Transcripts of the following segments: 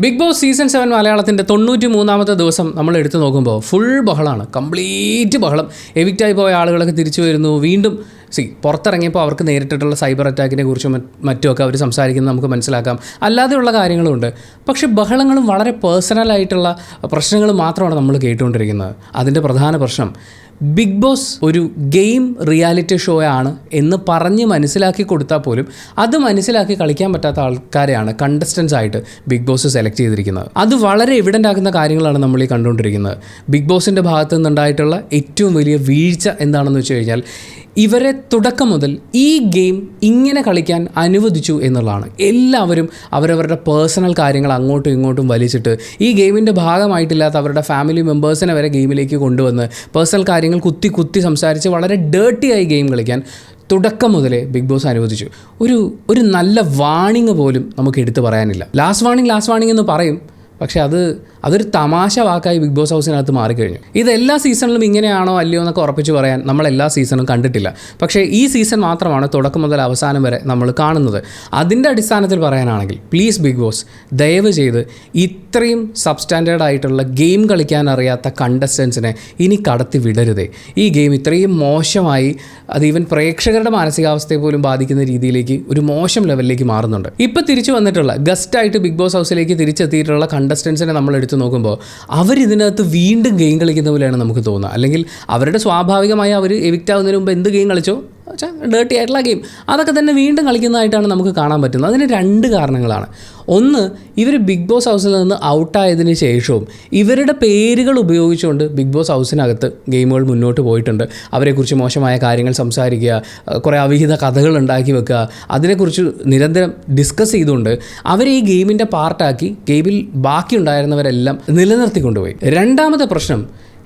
Big Boss season 7 മലയാളത്തിൻ്റെ 93-ാമത്തെ ദിവസം നമ്മൾ എടുത്തു നോക്കുമ്പോൾ ഫുൾ ബഹളമാണ്, കംപ്ലീറ്റ് ബഹളം. എവിക്റ്റായി പോയ ആളുകളൊക്കെ തിരിച്ചു വരുന്നു. വീണ്ടും പുറത്തിറങ്ങിയപ്പോൾ അവർക്ക് നേരിട്ടിട്ടുള്ള സൈബർ അറ്റാക്കിനെ കുറിച്ചും മറ്റുമൊക്കെ അവർ സംസാരിക്കുന്നത് നമുക്ക് മനസ്സിലാക്കാം. അല്ലാതെയുള്ള കാര്യങ്ങളുമുണ്ട്. പക്ഷേ ബഹളങ്ങളും വളരെ പേഴ്സണലായിട്ടുള്ള പ്രശ്നങ്ങൾ മാത്രമാണ് നമ്മൾ കേട്ടുകൊണ്ടിരിക്കുന്നത്. അതിൻ്റെ പ്രധാന പ്രശ്നം ബിഗ് ബോസ് ഒരു ഗെയിം റിയാലിറ്റി ഷോ ആണ് എന്ന് പറഞ്ഞ് മനസ്സിലാക്കി കൊടുത്താൽ പോലും അത് മനസ്സിലാക്കി കളിക്കാൻ പറ്റാത്ത ആൾക്കാരെയാണ് കണ്ടസ്റ്റൻസ് ആയിട്ട് ബിഗ് ബോസ് സെലക്ട് ചെയ്തിരിക്കുന്നത്. അത് വളരെ എവിഡൻ്റ് ആകുന്ന കാര്യങ്ങളാണ് നമ്മൾ ഈ കണ്ടുകൊണ്ടിരിക്കുന്നത്. ബിഗ് ബോസിൻ്റെ ഭാഗത്തു നിന്നുണ്ടായിട്ടുള്ള ഏറ്റവും വലിയ വീഴ്ച എന്താണെന്ന് വെച്ച് കഴിഞ്ഞാൽ ഇവരെ തുടക്കം മുതൽ ഈ ഗെയിം ഇങ്ങനെ കളിക്കാൻ അനുവദിച്ചു എന്നുള്ളതാണ്. എല്ലാവരും അവരവരുടെ പേഴ്സണൽ കാര്യങ്ങൾ അങ്ങോട്ടും ഇങ്ങോട്ടും വലിച്ചിട്ട് ഈ ഗെയിമിൻ്റെ ഭാഗമായിട്ടില്ലാത്ത അവരുടെ ഫാമിലി മെമ്പേഴ്സിനെ വരെ ഗെയിമിലേക്ക് കൊണ്ടുവന്ന് പേഴ്സണൽ കാര്യങ്ങൾ കുത്തി സംസാരിച്ച് വളരെ ഡേർട്ടിയായി ഗെയിം കളിക്കാൻ തുടക്കം മുതലേ ബിഗ് ബോസ് അനുവദിച്ചു. ഒരു നല്ല വാണിംഗ് പോലും നമുക്ക് എടുത്തു പറയാനില്ല. ലാസ്റ്റ് വാണിംഗ് എന്ന് പറയും, പക്ഷേ അതൊരു തമാശ വാക്കായി ബിഗ് ബോസ് ഹൗസിനകത്ത് മാറിക്കഴിഞ്ഞു. ഇത് എല്ലാ സീസണിലും ഇങ്ങനെയാണോ അല്ലയോ എന്നൊക്കെ ഉറപ്പിച്ച് പറയാൻ നമ്മൾ എല്ലാ സീസണും കണ്ടിട്ടില്ല. പക്ഷേ ഈ സീസൺ മാത്രമാണ് തുടക്കം മുതൽ അവസാനം വരെ നമ്മൾ കാണുന്നത്. അതിൻ്റെ അടിസ്ഥാനത്തിൽ പറയാനാണെങ്കിൽ പ്ലീസ് ബിഗ് ബോസ് ദയവ് ചെയ്ത് ഇത്രയും സബ്സ്റ്റാൻഡേർഡ് ആയിട്ടുള്ള ഗെയിം കളിക്കാൻ അറിയാത്ത കണ്ടസ്റ്റൻസിനെ ഇനി കടത്തി വിടരുതേ. ഈ ഗെയിം ഇത്രയും മോശമായി അത് ഈവൻ പ്രേക്ഷകരുടെ മാനസികാവസ്ഥയെ പോലും ബാധിക്കുന്ന രീതിയിലേക്ക് ഒരു മോശം ലെവലിലേക്ക് മാറുന്നുണ്ട്. ഇപ്പോൾ തിരിച്ചു വന്നിട്ടുള്ള ഗസ്റ്റായിട്ട് ബിഗ് ബോസ് ഹൗസിലേക്ക് തിരിച്ചെത്തിയിട്ടുള്ള കണ്ടസ്റ്റൻസിനെ നമ്മൾ എടുത്തു നോക്കുമ്പോൾ അവരിതിനകത്ത് വീണ്ടും ഗെയിം കളിക്കുന്ന പോലെയാണ് നമുക്ക് തോന്നുക. അല്ലെങ്കിൽ അവരുടെ സ്വാഭാവികമായി അവർ എവിക്റ്റ് ആവുന്നതിന് മുമ്പ് എന്ത് ഗെയിം കളിച്ചോ ഡേർട്ടി ആയിട്ടുള്ള ഗെയിം അതൊക്കെ തന്നെ വീണ്ടും കളിക്കുന്നതായിട്ടാണ് നമുക്ക് കാണാൻ പറ്റുന്നത്. അതിന് രണ്ട് കാരണങ്ങളാണ്. ഒന്ന്, ഇവർ ബിഗ് ബോസ് ഹൗസിൽ നിന്ന് ഔട്ടായതിന് ശേഷവും ഇവരുടെ പേരുകൾ ഉപയോഗിച്ചുകൊണ്ട് ബിഗ് ബോസ് ഹൗസിനകത്ത് ഗെയിമുകൾ മുന്നോട്ട് പോയിട്ടുണ്ട്. അവരെക്കുറിച്ച് മോശമായ കാര്യങ്ങൾ സംസാരിക്കുക, കുറേ അവിഹിത കഥകൾ ഉണ്ടാക്കി വെക്കുക, അതിനെക്കുറിച്ച് നിരന്തരം ഡിസ്കസ് ചെയ്തുകൊണ്ട് അവരെ ഈ ഗെയിമിൻ്റെ പാർട്ടാക്കി ഗെയിമിൽ ബാക്കിയുണ്ടായിരുന്നവരെല്ലാം നിലനിർത്തിക്കൊണ്ടുപോയി. രണ്ടാമത്തെ പ്രശ്നം,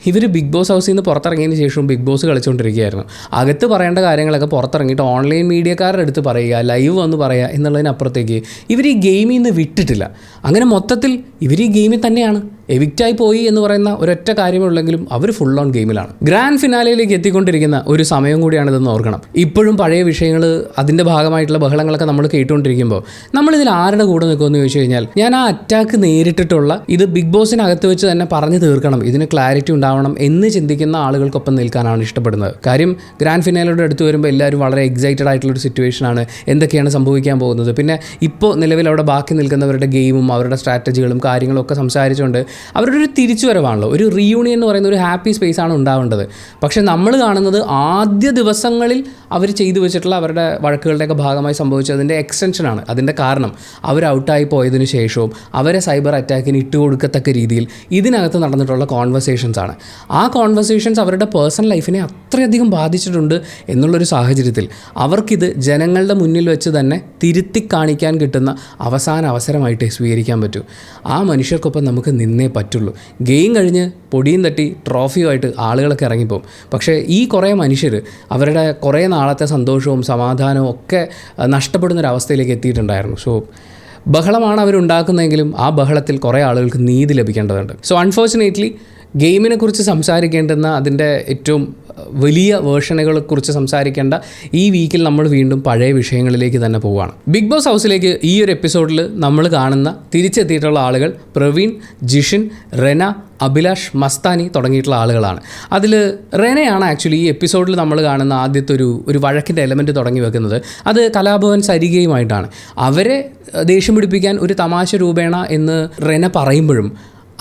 ഇവർ ബിഗ് ബോസ് ഹൗസിൽ നിന്ന് പുറത്തിറങ്ങിയതിന് ശേഷവും ബിഗ് ബോസ് കളിച്ചുകൊണ്ടിരിക്കുകയായിരുന്നു. അകത്ത് പറയേണ്ട കാര്യങ്ങളൊക്കെ പുറത്തിറങ്ങിയിട്ട് ഓൺലൈൻ മീഡിയക്കാരുടെ അടുത്ത് പറയുക, ലൈവ് വന്ന് പറയുക എന്നുള്ളതിനപ്പുറത്തേക്ക് ഇവർ ഈ ഗെയിമിൽ നിന്ന് വിട്ടിട്ടില്ല. അങ്ങനെ മൊത്തത്തിൽ ഇവർ ഈ ഗെയിമിൽ തന്നെയാണ്. എവിക്റ്റായി പോയി എന്ന് പറയുന്ന ഒരൊറ്റ കാര്യമുള്ളെങ്കിലും അവർ ഫുൾ ഓൺ ഗെയിമിലാണ്. ഗ്രാൻഡ് ഫിനാലയിലേക്ക് എത്തിക്കൊണ്ടിരിക്കുന്ന ഒരു സമയം കൂടിയാണിതെന്ന് ഓർക്കണം. ഇപ്പോഴും പഴയ വിഷയങ്ങൾ, അതിൻ്റെ ഭാഗമായിട്ടുള്ള ബഹളങ്ങളൊക്കെ നമ്മൾ കേട്ടുകൊണ്ടിരിക്കുമ്പോൾ നമ്മളിതിൽ ആരുടെ കൂടെ നിൽക്കുമെന്ന് ചോദിച്ചു കഴിഞ്ഞാൽ ഞാൻ ആ അറ്റാക്ക് നേരിട്ടിട്ടുള്ള ഇത് ബിഗ് ബോസിനകത്ത് വെച്ച് തന്നെ പറഞ്ഞു തീർക്കണം, ഇതിന് ക്ലാരിറ്റി ഉണ്ടാവണം എന്ന് ചിന്തിക്കുന്ന ആളുകൾക്കൊപ്പം നിൽക്കാനാണ് ഇഷ്ടപ്പെടുന്നത്. കാര്യം ഗ്രാൻഡ് ഫിനാലയുടെ അടുത്ത് വരുമ്പോൾ എല്ലാവരും വളരെ എക്സൈറ്റഡ് ആയിട്ടുള്ളൊരു സിറ്റുവേഷനാണ്. എന്തൊക്കെയാണ് സംഭവിക്കാൻ പോകുന്നത്, പിന്നെ ഇപ്പോൾ നിലവിൽ അവിടെ ബാക്കി നിൽക്കുന്നവരുടെ ഗെയിമും അവരുടെ സ്ട്രാറ്റജികളും കാര്യങ്ങളും ഒക്കെ സംസാരിച്ചുകൊണ്ട് അവരുടെ ഒരു തിരിച്ചുവരവാണല്ലോ. ഒരു റീയൂണിയൻ എന്ന് പറയുന്ന ഒരു ഹാപ്പി സ്പേസ് ആണ് ഉണ്ടാവേണ്ടത്. പക്ഷേ നമ്മൾ കാണുന്നത് ആദ്യ ദിവസങ്ങളിൽ അവർ ചെയ്തു വെച്ചിട്ടുള്ള അവരുടെ വഴക്കുകളുടെയൊക്കെ ഭാഗമായി സംഭവിച്ചതിൻ്റെ എക്സ്റ്റൻഷനാണ്. അതിൻ്റെ കാരണം അവർ ഔട്ടായി പോയതിനു ശേഷവും അവരെ സൈബർ അറ്റാക്കിന് ഇട്ടുകൊടുക്കത്തക്ക രീതിയിൽ ഇതിനകത്ത് നടന്നിട്ടുള്ള കോൺവെർസേഷൻസ് ആണ്. ആ കോൺവെർസേഷൻസ് അവരുടെ പേഴ്സണൽ ലൈഫിനെ അത്രയധികം ബാധിച്ചിട്ടുണ്ട് എന്നുള്ളൊരു സാഹചര്യത്തിൽ അവർക്കിത് ജനങ്ങളുടെ മുന്നിൽ വെച്ച് തന്നെ തിരുത്തി കാണിക്കാൻ കിട്ടുന്ന അവസാന അവസരമായിട്ടേ സ്വീകരിക്കാൻ പറ്റൂ. ആ മനുഷ്യർക്കൊപ്പം നമുക്ക് നിന്നേ പറ്റുള്ളൂ. ഗെയിം കഴിഞ്ഞ് പൊടിയും തട്ടി ട്രോഫിയുമായിട്ട് ആളുകളൊക്കെ ഇറങ്ങിപ്പോവും. പക്ഷേ ഈ കുറേ മനുഷ്യർ അവരുടെ കുറേ നാളത്തെ സന്തോഷവും സമാധാനവും ഒക്കെ നഷ്ടപ്പെടുന്നൊരവസ്ഥയിലേക്ക് എത്തിയിട്ടുണ്ടായിരുന്നു. സോ ബഹളമാണ് അവരുണ്ടാക്കുന്നതെങ്കിലും ആ ബഹളത്തിൽ കുറേ ആളുകൾക്ക് നീതി ലഭിക്കേണ്ടതുണ്ട്. സോ അൺഫോർച്ചുനേറ്റ്ലി ഗെയിമിനെ കുറിച്ച് സംസാരിക്കേണ്ടുന്ന അതിൻ്റെ ഏറ്റവും വലിയ വേർഷനുകളെക്കുറിച്ച് സംസാരിക്കേണ്ട ഈ വീക്കിൽ നമ്മൾ വീണ്ടും പഴയ വിഷയങ്ങളിലേക്ക് തന്നെ പോവുകയാണ്. ബിഗ് ബോസ് ഹൗസിലേക്ക് ഈ ഒരു എപ്പിസോഡിൽ നമ്മൾ കാണുന്ന തിരിച്ചെത്തിയിട്ടുള്ള ആളുകൾ പ്രവീൺ, ജിഷിൻ, റെന, അഭിലാഷ്, മസ്താനി തുടങ്ങിയിട്ടുള്ള ആളുകളാണ്. അതിൽ റെനയാണ് ആക്ച്വലി ഈ എപ്പിസോഡിൽ നമ്മൾ കാണുന്ന ആദ്യത്തെ ഒരു വഴക്കിൻ്റെ എലമെൻറ്റ് തുടങ്ങി വെക്കുന്നത്. അത് കലാഭവൻ സരികയുമായിട്ടാണ്. അവരെ ദേഷ്യം പിടിപ്പിക്കാൻ ഒരു തമാശ രൂപേണ എന്ന് റെന പറയുമ്പോഴും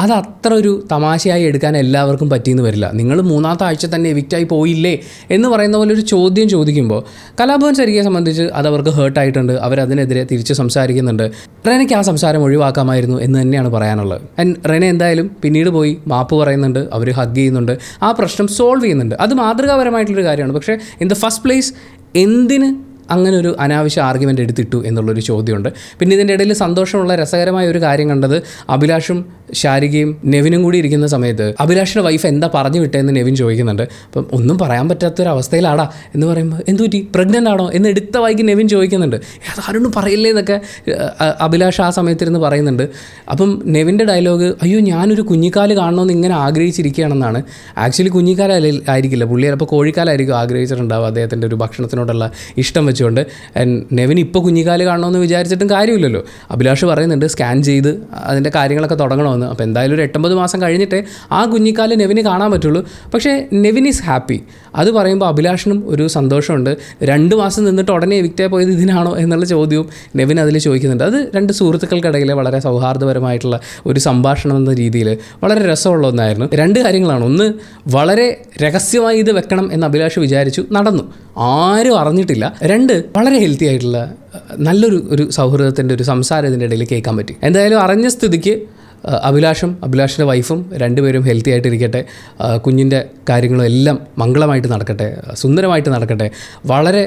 അത് അത്ര ഒരു തമാശയായി എടുക്കാൻ എല്ലാവർക്കും പറ്റിയെന്ന് വരില്ല. നിങ്ങൾ 3-ാമത്തെ ആഴ്ച തന്നെ എവിക്റ്റായി പോയില്ലേ എന്ന് പറയുന്ന പോലെ ഒരു ചോദ്യം ചോദിക്കുമ്പോൾ കലാഭവൻ സരികയെ സംബന്ധിച്ച് അത് അവർക്ക് ഹേർട്ടായിട്ടുണ്ട്. അവരതിനെതിരെ തിരിച്ച് സംസാരിക്കുന്നുണ്ട്. റെനയ്ക്ക് ആ സംസാരം ഒഴിവാക്കാമായിരുന്നു എന്ന് തന്നെയാണ് പറയാനുള്ളത്. റെന എന്തായാലും പിന്നീട് പോയി മാപ്പ് പറയുന്നുണ്ട്, അവർ ഹഗ് ചെയ്യുന്നുണ്ട്, ആ പ്രശ്നം സോൾവ് ചെയ്യുന്നുണ്ട്. അത് മാതൃകാപരമായിട്ടുള്ളൊരു കാര്യമാണ്. പക്ഷേ ഇൻ ദ ഫസ്റ്റ് പ്ലേസ് എന്തിന് അങ്ങനെ ഒരു അനാവശ്യ ആർഗ്യുമെൻ്റ് എടുത്തിട്ടു എന്നുള്ളൊരു ചോദ്യമുണ്ട്. പിന്നെ ഇതിൻ്റെ ഇടയിൽ സന്തോഷമുള്ള രസകരമായ ഒരു കാര്യം കണ്ടത്, അഭിലാഷും ശാരികയും നെവിനും കൂടി ഇരിക്കുന്ന സമയത്ത് അഭിലാഷിൻ്റെ വൈഫ് എന്താ പറഞ്ഞു വിട്ടതെന്ന് നെവിൻ ചോദിക്കുന്നുണ്ട്. അപ്പം ഒന്നും പറയാൻ പറ്റാത്തൊരവസ്ഥയിലാടാ എന്ന് പറയുമ്പോൾ എന്തുപറ്റി, പ്രഗ്നൻ്റ് ആണോ എന്ന് എടുത്ത വൈകി നെവിൻ ചോദിക്കുന്നുണ്ട്. അതാരൊന്നും പറയില്ലേ എന്നൊക്കെ അഭിലാഷ് ആ സമയത്തിരുന്ന് പറയുന്നുണ്ട്. അപ്പം നെവിൻ്റെ ഡയലോഗ്, അയ്യോ ഞാനൊരു കുഞ്ഞിക്കാല് കാണണമെന്ന് ഇങ്ങനെ ആഗ്രഹിച്ചിരിക്കുകയാണെന്നാണ്. ആക്ച്വലി കുഞ്ഞിക്കാലായിരിക്കില്ല, പുള്ളി ചിലപ്പോൾ കോഴിക്കാലായിരിക്കും ആഗ്രഹിച്ചിട്ടുണ്ടാവും അദ്ദേഹത്തിൻ്റെ ഒരു ഭക്ഷണത്തിനോടുള്ള ഇഷ്ടം വെച്ചുകൊണ്ട് നെവിൻ ഇപ്പോൾ കുഞ്ഞിക്കാല് കാണണമെന്ന് വിചാരിച്ചിട്ടും കാര്യമില്ലല്ലോ. അഭിലാഷ് പറയുന്നുണ്ട് സ്കാൻ ചെയ്ത് അതിൻ്റെ കാര്യങ്ങളൊക്കെ തുടങ്ങണമെന്ന്. അപ്പോൾ എന്തായാലും ഒരു 8-9 മാസം കഴിഞ്ഞിട്ടേ ആ കുഞ്ഞിക്കാല് നെവിന് കാണാൻ പറ്റുള്ളൂ. പക്ഷേ നെവിൻ ഈസ് ഹാപ്പി. അത് പറയുമ്പോൾ അഭിലാഷിനും ഒരു സന്തോഷമുണ്ട്. 2 മാസം നിന്നിട്ട് ഉടനെ എവിക്റ്റായി പോയത് ഇതിനാണോ എന്നുള്ള ചോദ്യവും നെവിൻ അതിൽ ചോദിക്കുന്നുണ്ട്. അത് 2 സുഹൃത്തുക്കൾക്കിടയിലെ വളരെ സൗഹാർദ്ദപരമായിട്ടുള്ള ഒരു സംഭാഷണം എന്ന രീതിയിൽ വളരെ രസമുള്ള ഒന്നായിരുന്നു. 2 കാര്യങ്ങളാണ്. ഒന്ന്, വളരെ രഹസ്യമായി ഇത് വെക്കണം എന്ന് അഭിലാഷ് വിചാരിച്ചു, നടന്നു, ആരും അറിഞ്ഞിട്ടില്ല. 2, വളരെ ഹെൽത്തി ആയിട്ടുള്ള നല്ലൊരു സൗഹൃദത്തിൻ്റെ ഒരു സംസാരം ഇതിൻ്റെ ഇടയിൽ കേൾക്കാൻ പറ്റി. എന്തായാലും അറിഞ്ഞ സ്ഥിതിക്ക് അഭിലാഷിൻ്റെ വൈഫും 2 പേരും ഹെൽത്തി ആയിട്ടിരിക്കട്ടെ, കുഞ്ഞിൻ്റെ കാര്യങ്ങളും എല്ലാം മംഗളമായിട്ട് നടക്കട്ടെ, സുന്ദരമായിട്ട് നടക്കട്ടെ. വളരെ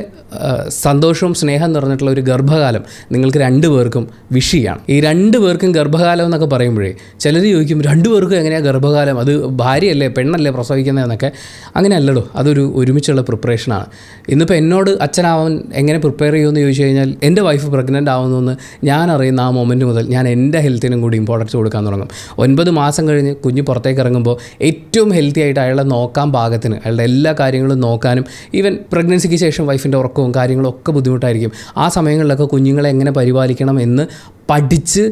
സന്തോഷവും സ്നേഹം നിറഞ്ഞിട്ടുള്ള ഒരു ഗർഭകാലം നിങ്ങൾക്ക് 2 പേർക്കും വിഷ് ചെയ്യാണ്. ഈ 2 പേർക്കും ഗർഭകാലം എന്നൊക്കെ പറയുമ്പോഴേ ചിലർ ചോദിക്കും 2 പേർക്കും എങ്ങനെയാണ് ഗർഭകാലം, അത് ഭാര്യയല്ലേ പെണ്ണല്ലേ പ്രസവിക്കുന്നതെന്നൊക്കെ. അങ്ങനെ അല്ലടോ, അതൊരു ഒരുമിച്ചുള്ള പ്രിപ്പറേഷനാണ്. ഇന്നിപ്പോൾ എന്നോട് അച്ഛനാവാൻ എങ്ങനെ പ്രിപ്പയർ ചെയ്യുമെന്ന് ചോദിച്ചു കഴിഞ്ഞാൽ എൻ്റെ വൈഫ് പ്രഗ്നൻ്റ് ആവുന്നതെന്ന് ഞാൻ അറിയുന്ന ആ മൊമെൻറ്റ് മുതൽ ഞാൻ എൻ്റെ ഹെൽത്തിനും കൂടി ഇമ്പോർട്ടൻസ് കൊടുക്കാൻ തുടങ്ങും. 9 മാസം കഴിഞ്ഞ് കുഞ്ഞ് പുറത്തേക്ക് ഇറങ്ങുമ്പോൾ ഏറ്റവും ഹെൽത്തി ആയിട്ട് അയാളെ നോക്കാൻ പാകത്തിന്, അയാളുടെ എല്ലാ കാര്യങ്ങളും നോക്കാനും, ഈവൻ പ്രഗ്നൻസിക്ക് ശേഷം വൈഫിൻ്റെ ഉറക്കവും കാര്യങ്ങളും ഒക്കെ ബുദ്ധിമുട്ടായിരിക്കും. ആ സമയങ്ങളിലൊക്കെ കുഞ്ഞുങ്ങളെ എങ്ങനെ പരിപാലിക്കണം എന്ന് പഠിച്ച്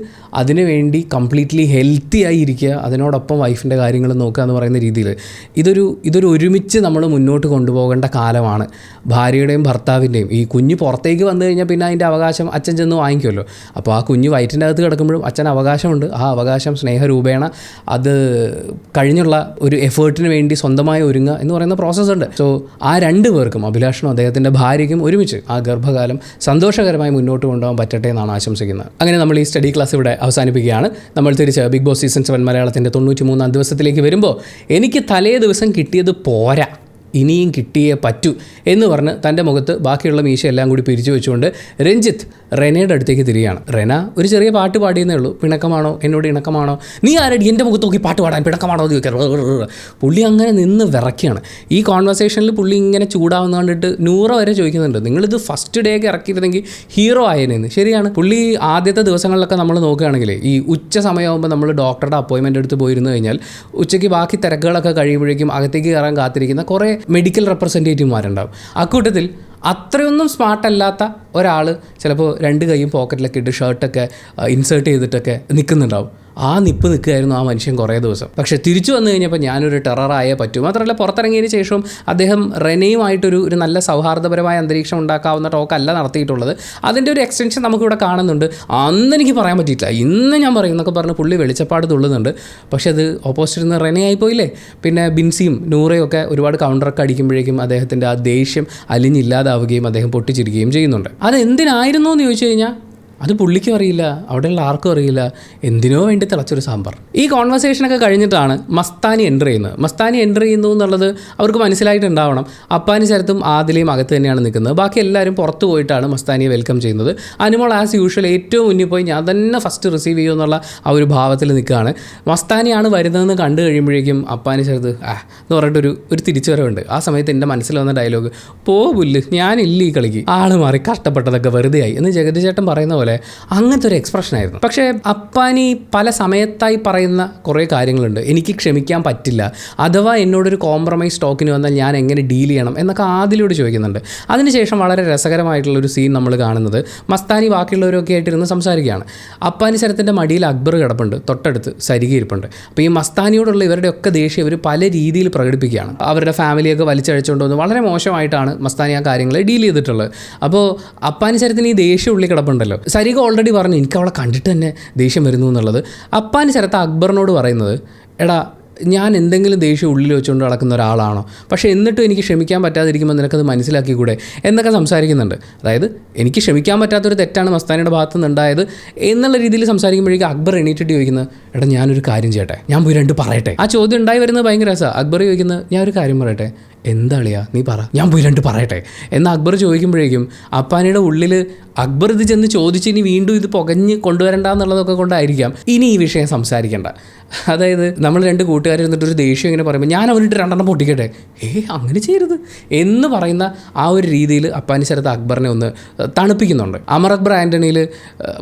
അതിനുവേണ്ടി കംപ്ലീറ്റ്ലി ഹെൽത്തി ആയിരിക്കുക, അതിനോടൊപ്പം വൈഫിൻ്റെ കാര്യങ്ങൾ നോക്കുക എന്ന് പറയുന്ന രീതിയിൽ ഇതൊരു ഒരുമിച്ച് നമ്മൾ മുന്നോട്ട് കൊണ്ടുപോകേണ്ട കാലമാണ്. ഭാര്യയുടെയും ഭർത്താവിൻ്റെയും. ഈ കുഞ്ഞ് പുറത്തേക്ക് വന്നു കഴിഞ്ഞാൽ പിന്നെ അതിൻ്റെ അവകാശം അച്ഛൻ ചെന്ന് വാങ്ങിക്കുമല്ലോ. അപ്പോൾ ആ കുഞ്ഞ് വയറ്റിൻ്റെ അകത്ത് കിടക്കുമ്പോഴും അച്ഛൻ അവകാശമുണ്ട്. ആ അവകാശം സ്നേഹരൂപേണ അത് കഴിഞ്ഞുള്ള ഒരു എഫേർട്ടിന് വേണ്ടി സ്വന്തമായി ഒരുങ്ങുക എന്ന് പറയുന്ന പ്രോസസ്സുണ്ട്. സോ ആ 2 പേർക്കും, അഭിലാഷിനും അദ്ദേഹത്തിൻ്റെ ഭാര്യയ്ക്കും ഒരുമിച്ച് ആ ഗർഭകാലം സന്തോഷകരമായി മുന്നോട്ട് കൊണ്ടുപോകാൻ പറ്റട്ടെ എന്നാണ് ആശംസിക്കുന്നത്. അങ്ങനെ നമ്മൾ ഈ സ്റ്റഡി ക്ലാസ് ഇവിടെ അവസാനിപ്പിക്കുകയാണ്. നമ്മൾ തിരിച്ച് ബിഗ് ബോസ് സീസൺ 7 മലയാളത്തിൻ്റെ 93-ാം ദിവസത്തിലേക്ക് വരുമ്പോൾ എനിക്ക് തലേ ദിവസം കിട്ടിയത് പോരാ, ഇനിയും കിട്ടിയേ പറ്റൂ എന്ന് പറഞ്ഞ് തൻ്റെ മുഖത്ത് ബാക്കിയുള്ള മീശ എല്ലാം കൂടി പിരിച്ചു വെച്ചുകൊണ്ട് രഞ്ജിത്ത് റെനയുടെ അടുത്തേക്ക് തിരികെയാണ്. റെന ഒരു ചെറിയ പാട്ട് പാടിയെന്നേ ഉള്ളൂ. പിണക്കമാണോ, എന്നോട് ഇണക്കമാണോ, നീ ആരടി എൻ്റെ മുഖത്ത് നോക്കി പാട്ട് പാടാൻ, പിണക്കമാണോ എന്ന് ചോദിക്കാം. പുള്ളി അങ്ങനെ നിന്ന് വിറയ്ക്കുകയാണ്. ഈ കോൺവെർസേഷനിൽ പുള്ളി ഇങ്ങനെ ചൂടാവുന്ന കണ്ടിട്ട് നൂറ വരെ ചോദിക്കുന്നുണ്ട്, നിങ്ങളിത് ഫസ്റ്റ് ഡേ ഒക്കെ ഇറക്കിയിരുന്നെങ്കിൽ ഹീറോ ആയേനെന്ന്. ശരിയാണ്, പുള്ളി ആദ്യത്തെ ദിവസങ്ങളിലൊക്കെ നമ്മൾ നോക്കുകയാണെങ്കിൽ ഈ ഉച്ച സമയമാകുമ്പോൾ നമ്മൾ ഡോക്ടറുടെ അപ്പോയിൻമെൻ്റ് എടുത്ത് പോയിരുന്നു കഴിഞ്ഞാൽ ഉച്ചയ്ക്ക് ബാക്കി തിരക്കുകളൊക്കെ കഴിയുമ്പോഴേക്കും അകത്തേക്ക് കയറാൻ കാത്തിരിക്കുന്ന കുറേ മെഡിക്കൽ റെപ്രസെൻറ്റേറ്റീവ്മാരുണ്ടാവും. അക്കൂട്ടത്തിൽ അത്രയൊന്നും സ്മാർട്ടല്ലാത്ത ഒരാൾ ചിലപ്പോൾ 2 കൈയും പോക്കറ്റിലൊക്കെ ഇട്ട് ഷർട്ടൊക്കെ ഇൻസേർട്ട് ചെയ്തിട്ടൊക്കെ നിൽക്കുന്നുണ്ടാവും. ആ നിപ്പ് നിൽക്കുകയായിരുന്നു ആ മനുഷ്യൻ കുറേ ദിവസം. പക്ഷേ തിരിച്ചു വന്നു കഴിഞ്ഞപ്പോൾ ഞാനൊരു ടെററായേ പറ്റൂ. മാത്രമല്ല പുറത്തിറങ്ങിയതിന് ശേഷവും അദ്ദേഹം റെനയുമായിട്ടൊരു നല്ല സൗഹാർദ്ദപരമായ അന്തരീക്ഷം ഉണ്ടാക്കാവുന്ന ടോക്കല്ല നടത്തിയിട്ടുള്ളത്. അതിൻ്റെ ഒരു എക്സ്റ്റൻഷൻ നമുക്കിവിടെ കാണുന്നുണ്ട്. അന്ന് എനിക്ക് പറയാൻ പറ്റിയിട്ടില്ല, ഇന്ന് ഞാൻ പറയും എന്നൊക്കെ പറഞ്ഞ് പുള്ളി വെളിച്ചപ്പാട് തുള്ളുന്നുണ്ട്. പക്ഷേ അത് ഓപ്പോസിറ്റ് നിന്ന് റെനയായിപ്പോയില്ലേ. പിന്നെ ബിൻസിയും നൂറയും ഒക്കെ ഒരുപാട് കൗണ്ടറൊക്കെ അടിക്കുമ്പോഴേക്കും അദ്ദേഹത്തിൻ്റെ ആ ദേഷ്യം അലിഞ്ഞില്ലാതാവുകയും അദ്ദേഹം പൊട്ടിച്ചിരിക്കുകയും ചെയ്യുന്നുണ്ട്. അത് എന്തിനായിരുന്നു എന്ന് ചോദിച്ചു കഴിഞ്ഞാൽ അത് പുള്ളിക്കും അറിയില്ല, അവിടെയുള്ള ആർക്കും അറിയില്ല. എന്തിനോ വേണ്ടി തിളച്ചൊരു സാമ്പാർ. ഈ കോൺവെർസേഷനൊക്കെ കഴിഞ്ഞിട്ടാണ് മസ്താനി എൻ്റർ ചെയ്യുന്നത്. മസ്താനി എൻ്റർ ചെയ്യുന്നു എന്നുള്ളത് അവർക്ക് മനസ്സിലായിട്ടുണ്ടാവണം. അപ്പാനി ശരത്തും ആദിലയും അകത്ത് തന്നെയാണ് നിൽക്കുന്നത്. ബാക്കി എല്ലാവരും പുറത്ത് പോയിട്ടാണ് മസ്താനിയെ വെൽക്കം ചെയ്യുന്നത്. അനുമോൾ ആസ് യൂഷ്വൽ ഏറ്റവും മുന്നിൽ പോയി ഞാൻ തന്നെ ഫസ്റ്റ് റിസീവ് ചെയ്യുമെന്നുള്ള ആ ഒരു ഭാവത്തിൽ നിൽക്കുകയാണ്. മസ്താനിയാണ് വരുന്നതെന്ന് കണ്ടു കഴിയുമ്പോഴേക്കും അപ്പാനി ശരത്ത് എന്ന് പറഞ്ഞിട്ടൊരു തിരിച്ചുവരവുണ്ട്. ആ സമയത്ത് എൻ്റെ മനസ്സിൽ വന്ന ഡയലോഗ്, പോ പുല്ല്, ഞാനില്ല ഈ കളിക്ക്, ആൾ മാറി കഷ്ടപ്പെട്ടതൊക്കെ വെറുതെയായി എന്ന് ജഗതി ചേട്ടൻ പറയുന്ന പോലെ അങ്ങനത്തെ ഒരു എക്സ്പ്രഷനായിരുന്നു. പക്ഷേ അപ്പാനി പല സമയത്തായി പറയുന്ന കുറേ കാര്യങ്ങളുണ്ട്. എനിക്ക് ക്ഷമിക്കാൻ പറ്റില്ല, അഥവാ എന്നോടൊരു കോംപ്രമൈസ് ടോക്കിന് വന്നാൽ ഞാൻ എങ്ങനെ ഡീൽ ചെയ്യണം എന്നൊക്കെ ആദിലോട് ചോദിക്കുന്നുണ്ട്. അതിനുശേഷം വളരെ രസകരമായിട്ടുള്ളൊരു സീൻ നമ്മൾ കാണുന്നത് മസ്താനി ബാക്കിയുള്ളവരൊക്കെ ആയിട്ടിരുന്ന് സംസാരിക്കുകയാണ്. അപ്പാനി ശരത്തിൻ്റെ മടിയിൽ അക്ബർ കിടപ്പുണ്ട്, തൊട്ടടുത്ത് സരിക ഇരിപ്പുണ്ട്. അപ്പോൾ ഈ മസ്താനിയോടുള്ള ഇവരുടെയൊക്കെ ദേഷ്യം ഇവർ പല രീതിയിൽ പ്രകടിപ്പിക്കുകയാണ്. അവരുടെ ഫാമിലിയൊക്കെ വലിച്ചഴിച്ചുകൊണ്ട് വന്ന് വളരെ മോശമായിട്ടാണ് മസ്താനി ആ കാര്യങ്ങളെ ഡീൽ ചെയ്തിട്ടുള്ളത്. അപ്പോൾ അപ്പാനി ശരത്തിന് ഈ ദേഷ്യം ഉള്ളിൽ കിടപ്പുണ്ടല്ലോ. സരിക ഓൾറെഡി പറഞ്ഞു എനിക്ക് അവളെ കണ്ടിട്ട് തന്നെ ദേഷ്യം വരുന്നു എന്നുള്ളത്. അപ്പാനി ശരത്ത് അക്ബറിനോട് പറയുന്നത്, എടാ ഞാൻ എന്തെങ്കിലും ദേഷ്യം ഉള്ളിൽ വെച്ചുകൊണ്ട് നടക്കുന്ന ഒരാളാണോ, പക്ഷേ എന്നിട്ടും എനിക്ക് ക്ഷമിക്കാൻ പറ്റാതിരിക്കുമ്പോൾ നിനക്കത് മനസ്സിലാക്കിക്കൂടെ എന്നൊക്കെ സംസാരിക്കുന്നുണ്ട്. അതായത് എനിക്ക് ക്ഷമിക്കാൻ പറ്റാത്തൊരു തെറ്റാണ് മസ്താനിയുടെ ഭാഗത്തു നിന്നുണ്ടായത് എന്നുള്ള രീതിയിൽ സംസാരിക്കുമ്പോഴേക്കും അക്ബർ എണീറ്റിട്ട് ചോദിക്കുന്നത്, എടാ ഞാനൊരു കാര്യം ചെയ്യട്ടെ, ഞാൻ പോയി 2 പറയട്ടെ. ആ ചോദ്യം ഉണ്ടായി വരുന്നത് ഭയങ്കര രസമാണ്. അക്ബർ ചോദിക്കുന്നത്, ഞാൻ ഒരു കാര്യം പറയട്ടെ. എന്താളിയാ നീ പറ, ഞാൻ പോയി 2 പറയട്ടെ എന്ന് അക്ബർ ചോദിക്കുമ്പോഴേക്കും അപ്പാനിയുടെ ഉള്ളിൽ അക്ബർ ഇത് ചെന്ന് ചോദിച്ച് ഇനി വീണ്ടും ഇത് പുകഞ്ഞ് കൊണ്ടുവരണ്ട എന്നുള്ളതൊക്കെ കൊണ്ടായിരിക്കാം ഇനി ഈ വിഷയം സംസാരിക്കേണ്ട. അതായത് നമ്മൾ 2 കൂട്ടുകാർ ഇരുന്നിട്ട് ഒരു ദേഷ്യം ഇങ്ങനെ പറയുമ്പോൾ ഞാൻ അവനിട്ട് 2 പൊട്ടിക്കട്ടെ, അങ്ങനെ ചെയ്യരുത് എന്ന് പറയുന്ന ആ ഒരു രീതിയിൽ അപ്പാനി ശരത്ത് അക്ബറിനെ ഒന്ന് തണുപ്പിക്കുന്നുണ്ട്. അമർ അക്ബർ ആൻ്റണിയിൽ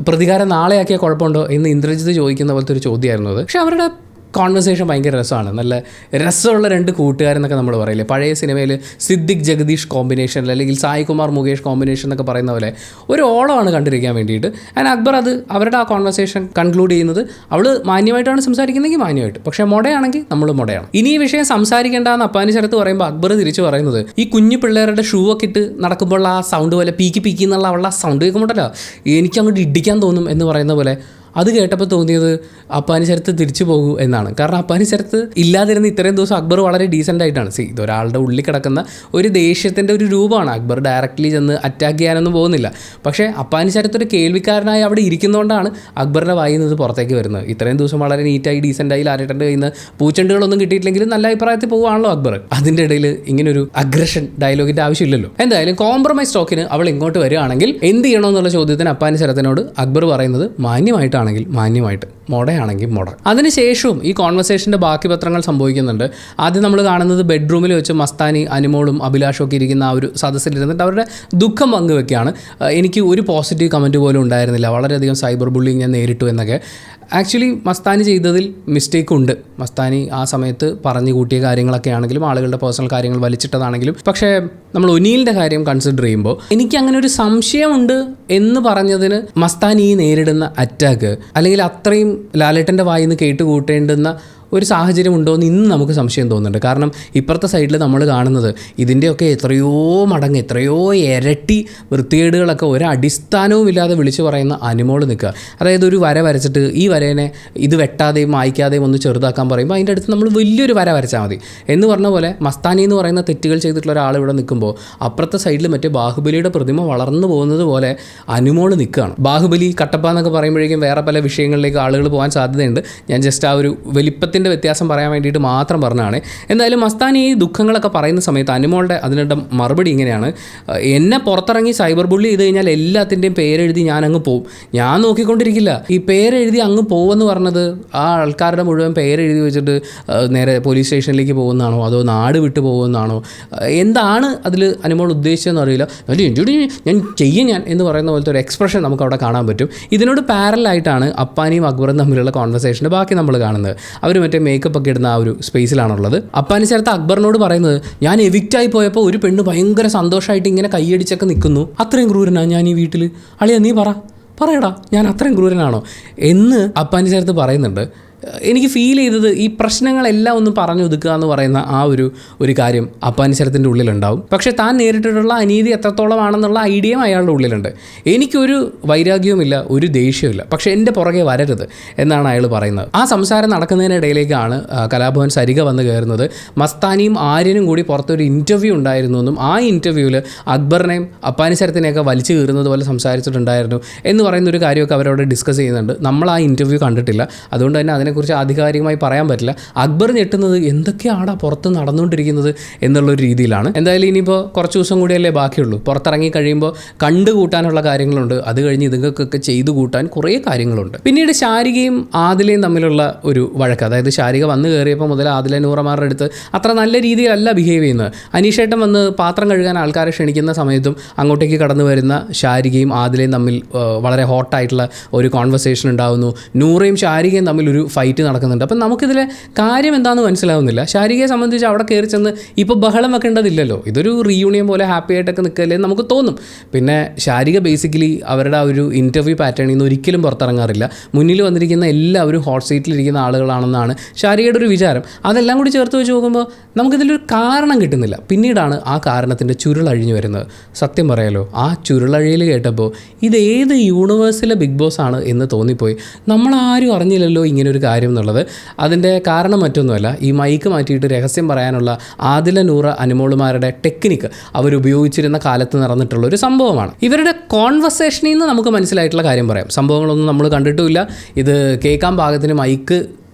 പ്രതികാരം നാളെയാക്കിയ കുഴപ്പമുണ്ടോ എന്ന് ഇന്ദ്രജിത്ത് ചോദിക്കുന്ന പോലത്തെ ഒരു ചോദ്യമായിരുന്നു അത്. പക്ഷെ അവരുടെ കോൺവെർസേഷൻ ഭയങ്കര രസമാണ്. നല്ല രസമുള്ള രണ്ട് കൂട്ടുകാരെന്നൊക്കെ നമ്മൾ പറയില്ലേ, പഴയ സിനിമയിൽ സിദ്ദിഖ് ജഗദീഷ് കോമ്പിനേഷൻ അല്ലെങ്കിൽ സായി കുമാർ മുകേഷ് കോമ്പിനേഷൻ എന്നൊക്കെ പറയുന്ന പോലെ ഒരു ഓളമാണ് കണ്ടിരിക്കാൻ വേണ്ടിയിട്ട്. ആൻഡ് അക്ബർ അത് അവരുടെ ആ കോൺവെർസേഷൻ കൺക്ലൂഡ് ചെയ്യുന്നത് അവൾ മാന്യമായിട്ടാണ് സംസാരിക്കുന്നതെങ്കിൽ മാന്യമായിട്ട്, പക്ഷേ മുടയാണെങ്കിൽ നമ്മൾ മുടയാണ്. ഇനി ഈ വിഷയം സംസാരിക്കേണ്ടെന്ന് അപ്പാനി ശരത്ത് പറയുമ്പോൾ അക്ബർ തിരിച്ചു പറയുന്നത് ഈ കുഞ്ഞു പിള്ളേരുടെ ഷൂ ഒക്കെ ഇട്ട് നടക്കുമ്പോൾ ആ സൗണ്ട് പോലെ പീക്കി എന്നുള്ള അവളുടെ ആ സൗണ്ട് കേൾക്കുമ്പോഴല്ലോ എനിക്ക് അങ്ങോട്ട് ഇടിക്കാൻ തോന്നും എന്ന് പറയുന്ന പോലെ അത് കേട്ടപ്പോൾ തോന്നിയത് അപ്പാനി ശരത്ത് തിരിച്ചു പോകൂ എന്നാണ്. കാരണം അപ്പാനി ശരത്ത് ഇല്ലാതിരുന്ന ഇത്രയും ദിവസം അക്ബർ വളരെ ഡീസൻ്റ് ആയിട്ടാണ്. ഇതൊരാളുടെ ഉള്ളിൽ കിടക്കുന്ന ഒരു ദേഷ്യത്തിൻ്റെ ഒരു രൂപമാണ്. അക്ബർ ഡയറക്റ്റ്ലി ചെന്ന് അറ്റാക്ക് ചെയ്യാനൊന്നും പോകുന്നില്ല. പക്ഷേ അപ്പാനി ശരത്ത് ഒരു കേൾവിക്കാരനായി അവിടെ ഇരിക്കുന്നതുകൊണ്ടാണ് അക്ബറിൻ്റെ വായിൽ നിന്ന് പുറത്തേക്ക് വരുന്നത്. ഇത്രയും ദിവസം വളരെ നീറ്റായി ഡീസൻ്റായി ലാലേട്ടൻ്റെ കയ്യിൽ നിന്ന് പൂച്ചെണ്ടുകളൊന്നും കിട്ടിയിട്ടില്ലെങ്കിലും നല്ല അഭിപ്രായത്തിൽ പോകുവാണല്ലോ അക്ബർ. അതിൻ്റെ ഇടയിൽ ഇങ്ങനൊരു അഗ്രഷൻ ഡയലോഗിൻ്റെ ആവശ്യമില്ലല്ലോ. എന്തായാലും കോംപ്രമൈസ് ടോക്കിന് അവൾ ഇങ്ങോട്ട് വരികയാണെങ്കിൽ എന്ത് ചെയ്യണമെന്നുള്ള ചോദ്യത്തിന് അപ്പാനി ശരത്തിനോട് അക്ബർ പറയുന്നത് മാന്യമായിട്ടാണ് മാന്യമായിട്ട്, മുടയാണെങ്കിൽ മുട. അതിനുശേഷവും ഈ കോൺവെർസേഷൻ്റെ ബാക്കി പത്രങ്ങൾ സംഭവിക്കുന്നുണ്ട്. ആദ്യം നമ്മൾ കാണുന്നത് ബെഡ്റൂമിൽ വെച്ച് മസ്താനി, അനിമോളും അഭിലാഷും ഒക്കെ ഇരിക്കുന്ന ആ ഒരു സദസ്സിലിരുന്നിട്ട് അവരുടെ ദുഃഖം പങ്കുവെക്കുകയാണ്. എനിക്ക് ഒരു പോസിറ്റീവ് കമൻറ്റ് പോലും ഉണ്ടായിരുന്നില്ല, വളരെയധികം സൈബർ ബുള്ളിങ് ഞാൻ നേരിട്ടു എന്നൊക്കെ. ആക്ച്വലി മസ്താനി ചെയ്തതിൽ മിസ്റ്റേക്ക് ഉണ്ട്. മസ്താനി ആ സമയത്ത് പറഞ്ഞു കൂട്ടിയ കാര്യങ്ങളൊക്കെ ആണെങ്കിലും ആളുകളുടെ പേഴ്സണൽ കാര്യങ്ങൾ വലിച്ചിട്ടതാണെങ്കിലും, പക്ഷേ നമ്മൾ ഒനീലിൻ്റെ കാര്യം കൺസിഡർ ചെയ്യുമ്പോൾ എനിക്ക് അങ്ങനെ ഒരു സംശയമുണ്ട് എന്ന് പറഞ്ഞതിന് മസ്താനി നേരിടുന്ന അറ്റാക്ക് അല്ലെങ്കിൽ അത്രയും ലാലേട്ടൻ്റെ വായിൽ നിന്ന് കേട്ടുകൂട്ടേണ്ടുന്ന ഒരു സാഹചര്യം ഉണ്ടോ എന്ന് ഇന്ന് നമുക്ക് സംശയം തോന്നുന്നുണ്ട്. കാരണം ഇപ്പുറത്തെ സൈഡിൽ നമ്മൾ കാണുന്നത് ഇതിൻ്റെയൊക്കെ എത്രയോ മടങ്ങ്, എത്രയോ ഇരട്ടി വൃത്തികേടുകളൊക്കെ ഒരടിസ്ഥാനവും ഇല്ലാതെ വിളിച്ചു പറയുന്ന അനിമോൾ നിൽക്കുക. അതായത് ഒരു വര വരച്ചിട്ട് ഈ വരേനെ ഇത് വെട്ടാതെയും മായ്ക്കാതെയും ഒന്ന് ചെറുതാക്കാൻ പറയുമ്പോൾ അതിൻ്റെ അടുത്ത് നമ്മൾ വലിയൊരു വര വരച്ചാൽ മതി എന്ന് പറഞ്ഞ പോലെ മസ്താനി എന്ന് പറയുന്ന തെറ്റുകൾ ചെയ്തിട്ടുള്ള ഒരാൾ ഇവിടെ നിൽക്കുമ്പോൾ അപ്പുറത്തെ സൈഡിൽ മറ്റേ ബാഹുബലിയുടെ പ്രതിമ വളർന്നു പോകുന്നത് പോലെ അനിമോൾ നിൽക്കുകയാണ്. ബാഹുബലി, കട്ടപ്പ എന്നൊക്കെ പറയുമ്പോഴേക്കും വേറെ പല വിഷയങ്ങളിലേക്ക് ആളുകൾ പോകാൻ സാധ്യതയുണ്ട്. ഞാൻ ജസ്റ്റ് ആ ഒരു വലിപ്പത്തിൻ്റെ വ്യത്യാസം പറയാൻ വേണ്ടിയിട്ട് മാത്രം പറഞ്ഞതാണ്. എന്തായാലും മസ്താനി ഈ ദുഃഖങ്ങളൊക്കെ പറയുന്ന സമയത്ത് അനിമോളുടെ അതിനുള്ള മറുപടി ഇങ്ങനെയാണ്: എന്നെ പുറത്തിറങ്ങി സൈബർ ബുള്ളി ചെയ്ത് കഴിഞ്ഞാൽ എല്ലാത്തിൻ്റെയും പേരെഴുതി ഞാൻ അങ്ങ് പോവും, ഞാൻ നോക്കിക്കൊണ്ടിരിക്കില്ല. ഈ പേരെഴുതി അങ്ങ് പോകുമെന്ന് പറഞ്ഞത് ആ ആൾക്കാരുടെ മുഴുവൻ പേരെഴുതി വെച്ചിട്ട് നേരെ പോലീസ് സ്റ്റേഷനിലേക്ക് പോകുന്നതാണോ അതോ നാട് വിട്ടു പോകുന്നതാണോ, എന്താണ് അതിൽ അനിമോൾ ഉദ്ദേശിച്ചതെന്ന് അറിയില്ല. ഞാൻ എന്ന് പറയുന്ന പോലത്തെ ഒരു എക്സ്പ്രഷൻ നമുക്ക് അവിടെ കാണാൻ പറ്റും. ഇതിനോട് പാരലായിട്ടാണ് അപ്പാനിയും അക്ബറും തമ്മിലുള്ള കോൺവെർസേഷൻ്റെ ബാക്കി നമ്മൾ കാണുന്നത്. അവർ മറ്റേ മേക്കപ്പ് ഒക്കെ ഇടുന്ന ആ ഒരു സ്പേസിലാണുള്ളത്. അപ്പാനി ചേർത്ത് അക്ബറിനോട് പറയുന്നത്, ഞാൻ എവിക്റ്റായി പോയപ്പോൾ ഒരു പെണ്ണ് ഭയങ്കര സന്തോഷമായിട്ട് ഇങ്ങനെ കൈയടിച്ചൊക്കെ നിൽക്കുന്നു, അത്രയും ക്രൂരനാണ് ഞാൻ ഈ വീട്ടിൽ, അളിയാ നീ പറയടാ ഞാൻ അത്രയും ക്രൂരനാണോ എന്ന് അപ്പാനി ചേർത്ത് പറയുന്നുണ്ട്. എനിക്ക് ഫീൽ ചെയ്തത് ഈ പ്രശ്നങ്ങളെല്ലാം ഒന്ന് പറഞ്ഞു ഒതുക്കുക എന്ന് പറയുന്ന ആ ഒരു കാര്യം അപ്പാനി ശരത്തിൻ്റെ ഉള്ളിലുണ്ടാവും. പക്ഷേ താൻ നേരിട്ടിട്ടുള്ള അനീതി എത്രത്തോളമാണെന്നുള്ള ഐഡിയയും അയാളുടെ ഉള്ളിലുണ്ട്. എനിക്കൊരു വൈരാഗ്യവുമില്ല, ഒരു ദേഷ്യവുമില്ല, പക്ഷേ എൻ്റെ പുറകെ വരരുത് എന്നാണ് അയാൾ പറയുന്നത്. ആ സംസാരം നടക്കുന്നതിനിടയിലേക്കാണ് കലാഭവൻ സരിക വന്ന് കയറുന്നത്. മസ്താനിയും ആര്യനും കൂടി പുറത്തൊരു ഇൻ്റർവ്യൂ ഉണ്ടായിരുന്നു എന്നും ആ ഇൻ്റർവ്യൂവിൽ അക്ബറിനെയും അപ്പാനി ശരത്തിനെയൊക്കെ വലിച്ചു കീറുന്നത് പോലെ സംസാരിച്ചിട്ടുണ്ടായിരുന്നു എന്ന് പറയുന്നൊരു കാര്യമൊക്കെ അവരവിടെ ഡിസ്കസ് ചെയ്യുന്നുണ്ട്. നമ്മൾ ആ ഇൻ്റർവ്യൂ കണ്ടിട്ടില്ല, അതുകൊണ്ട് തന്നെ അതിനെക്കുറിച്ച് ആധികാരികമായി പറയാൻ പറ്റില്ല. അക്ബർ ഞെട്ടുന്നത് എന്തൊക്കെയാണ് പുറത്ത് നടന്നുകൊണ്ടിരിക്കുന്നത് എന്നുള്ളൊരു രീതിയിലാണ്. എന്തായാലും ഇനിയിപ്പോൾ കുറച്ച് ദിവസം കൂടിയല്ലേ ബാക്കിയുള്ളൂ. പുറത്തിറങ്ങി കഴിയുമ്പോൾ കണ്ടുകൂട്ടാനുള്ള കാര്യങ്ങളുണ്ട്, അത് കഴിഞ്ഞ് ഇതൊക്കെ ചെയ്തു കൂട്ടാൻ കുറേ കാര്യങ്ങളുണ്ട്. പിന്നീട് ശാരികയും ആദിലയും തമ്മിലുള്ള ഒരു വഴക്ക്, അതായത് ശാരിക വന്ന് കയറിയപ്പോൾ മുതൽ ആദില നൂറമാരുടെ അടുത്ത് അത്ര നല്ല രീതിയിലല്ല ബിഹേവ് ചെയ്യുന്നത്. അനീഷേട്ടൻ വന്ന് പാത്രം കഴുകാൻ ആൾക്കാരെ ക്ഷണിക്കുന്ന സമയത്തും അങ്ങോട്ടേക്ക് കടന്നു വരുന്ന ശാരികയും ആദിലയും തമ്മിൽ വളരെ ഹോട്ടായിട്ടുള്ള ഒരു കോൺവെർസേഷൻ ഉണ്ടാകുന്നു. നൂറയും ശാരികയും തമ്മിൽ ഒരു ഫൈറ്റ് നടക്കുന്നുണ്ട്. അപ്പം നമുക്കിതിലെ കാര്യം എന്താണെന്ന് മനസ്സിലാവുന്നില്ല. ശാരികയെ സംബന്ധിച്ച് അവിടെ കയറി ചെന്ന് ഇപ്പോൾ ബഹളം വെക്കേണ്ടതില്ലല്ലോ, ഇതൊരു റീയൂണിയൻ പോലെ ഹാപ്പി ആയിട്ടൊക്കെ നിൽക്കല്ലേ എന്ന് നമുക്ക് തോന്നും. പിന്നെ ശാരിക ബേസിക്കലി അവരുടെ ആ ഒരു ഇൻ്റർവ്യൂ പാറ്റേണിൽ നിന്ന് ഒരിക്കലും പുറത്തിറങ്ങാറില്ല. മുന്നിൽ വന്നിരിക്കുന്ന എല്ലാവരും ഹോട്ട് സീറ്റിലിരിക്കുന്ന ആളുകളാണെന്നാണ് ശാരികയുടെ ഒരു വിചാരം. അതെല്ലാം കൂടി ചേർത്ത് വെച്ച് നോക്കുമ്പോൾ നമുക്കിതിലൊരു കാരണം കിട്ടുന്നില്ല. പിന്നീടാണ് ആ കാരണത്തിൻ്റെ ചുരുളഴിഞ്ഞു വരുന്നത്. സത്യം പറയാലോ, ആ ചുരുളഴിയിൽ കേട്ടപ്പോൾ ഇതേത് യൂണിവേഴ്സിലെ ബിഗ് ബോസ് ആണ് എന്ന് തോന്നിപ്പോയി. നമ്മളാരും അറിഞ്ഞില്ലല്ലോ ഇങ്ങനൊരു കാര്യം എന്നുള്ളത്. അതിൻ്റെ കാരണം മറ്റൊന്നുമല്ല, ഈ മൈക്ക് മാറ്റിയിട്ട് രഹസ്യം പറയാനുള്ള ആദില നൂറ അനിമോളുമാരുടെ ടെക്നിക്ക് അവരുപയോഗിച്ചിരുന്ന കാലത്ത് നടന്നിട്ടുള്ള ഒരു സംഭവമാണ്. ഇവരുടെ കോൺവെർസേഷനിൽ നിന്ന് നമുക്ക് മനസ്സിലായിട്ടുള്ള കാര്യം പറയാം. സംഭവങ്ങളൊന്നും നമ്മൾ കണ്ടിട്ടുമില്ല, ഇത് കേൾക്കാൻ പാകത്തിന് മൈക്ക്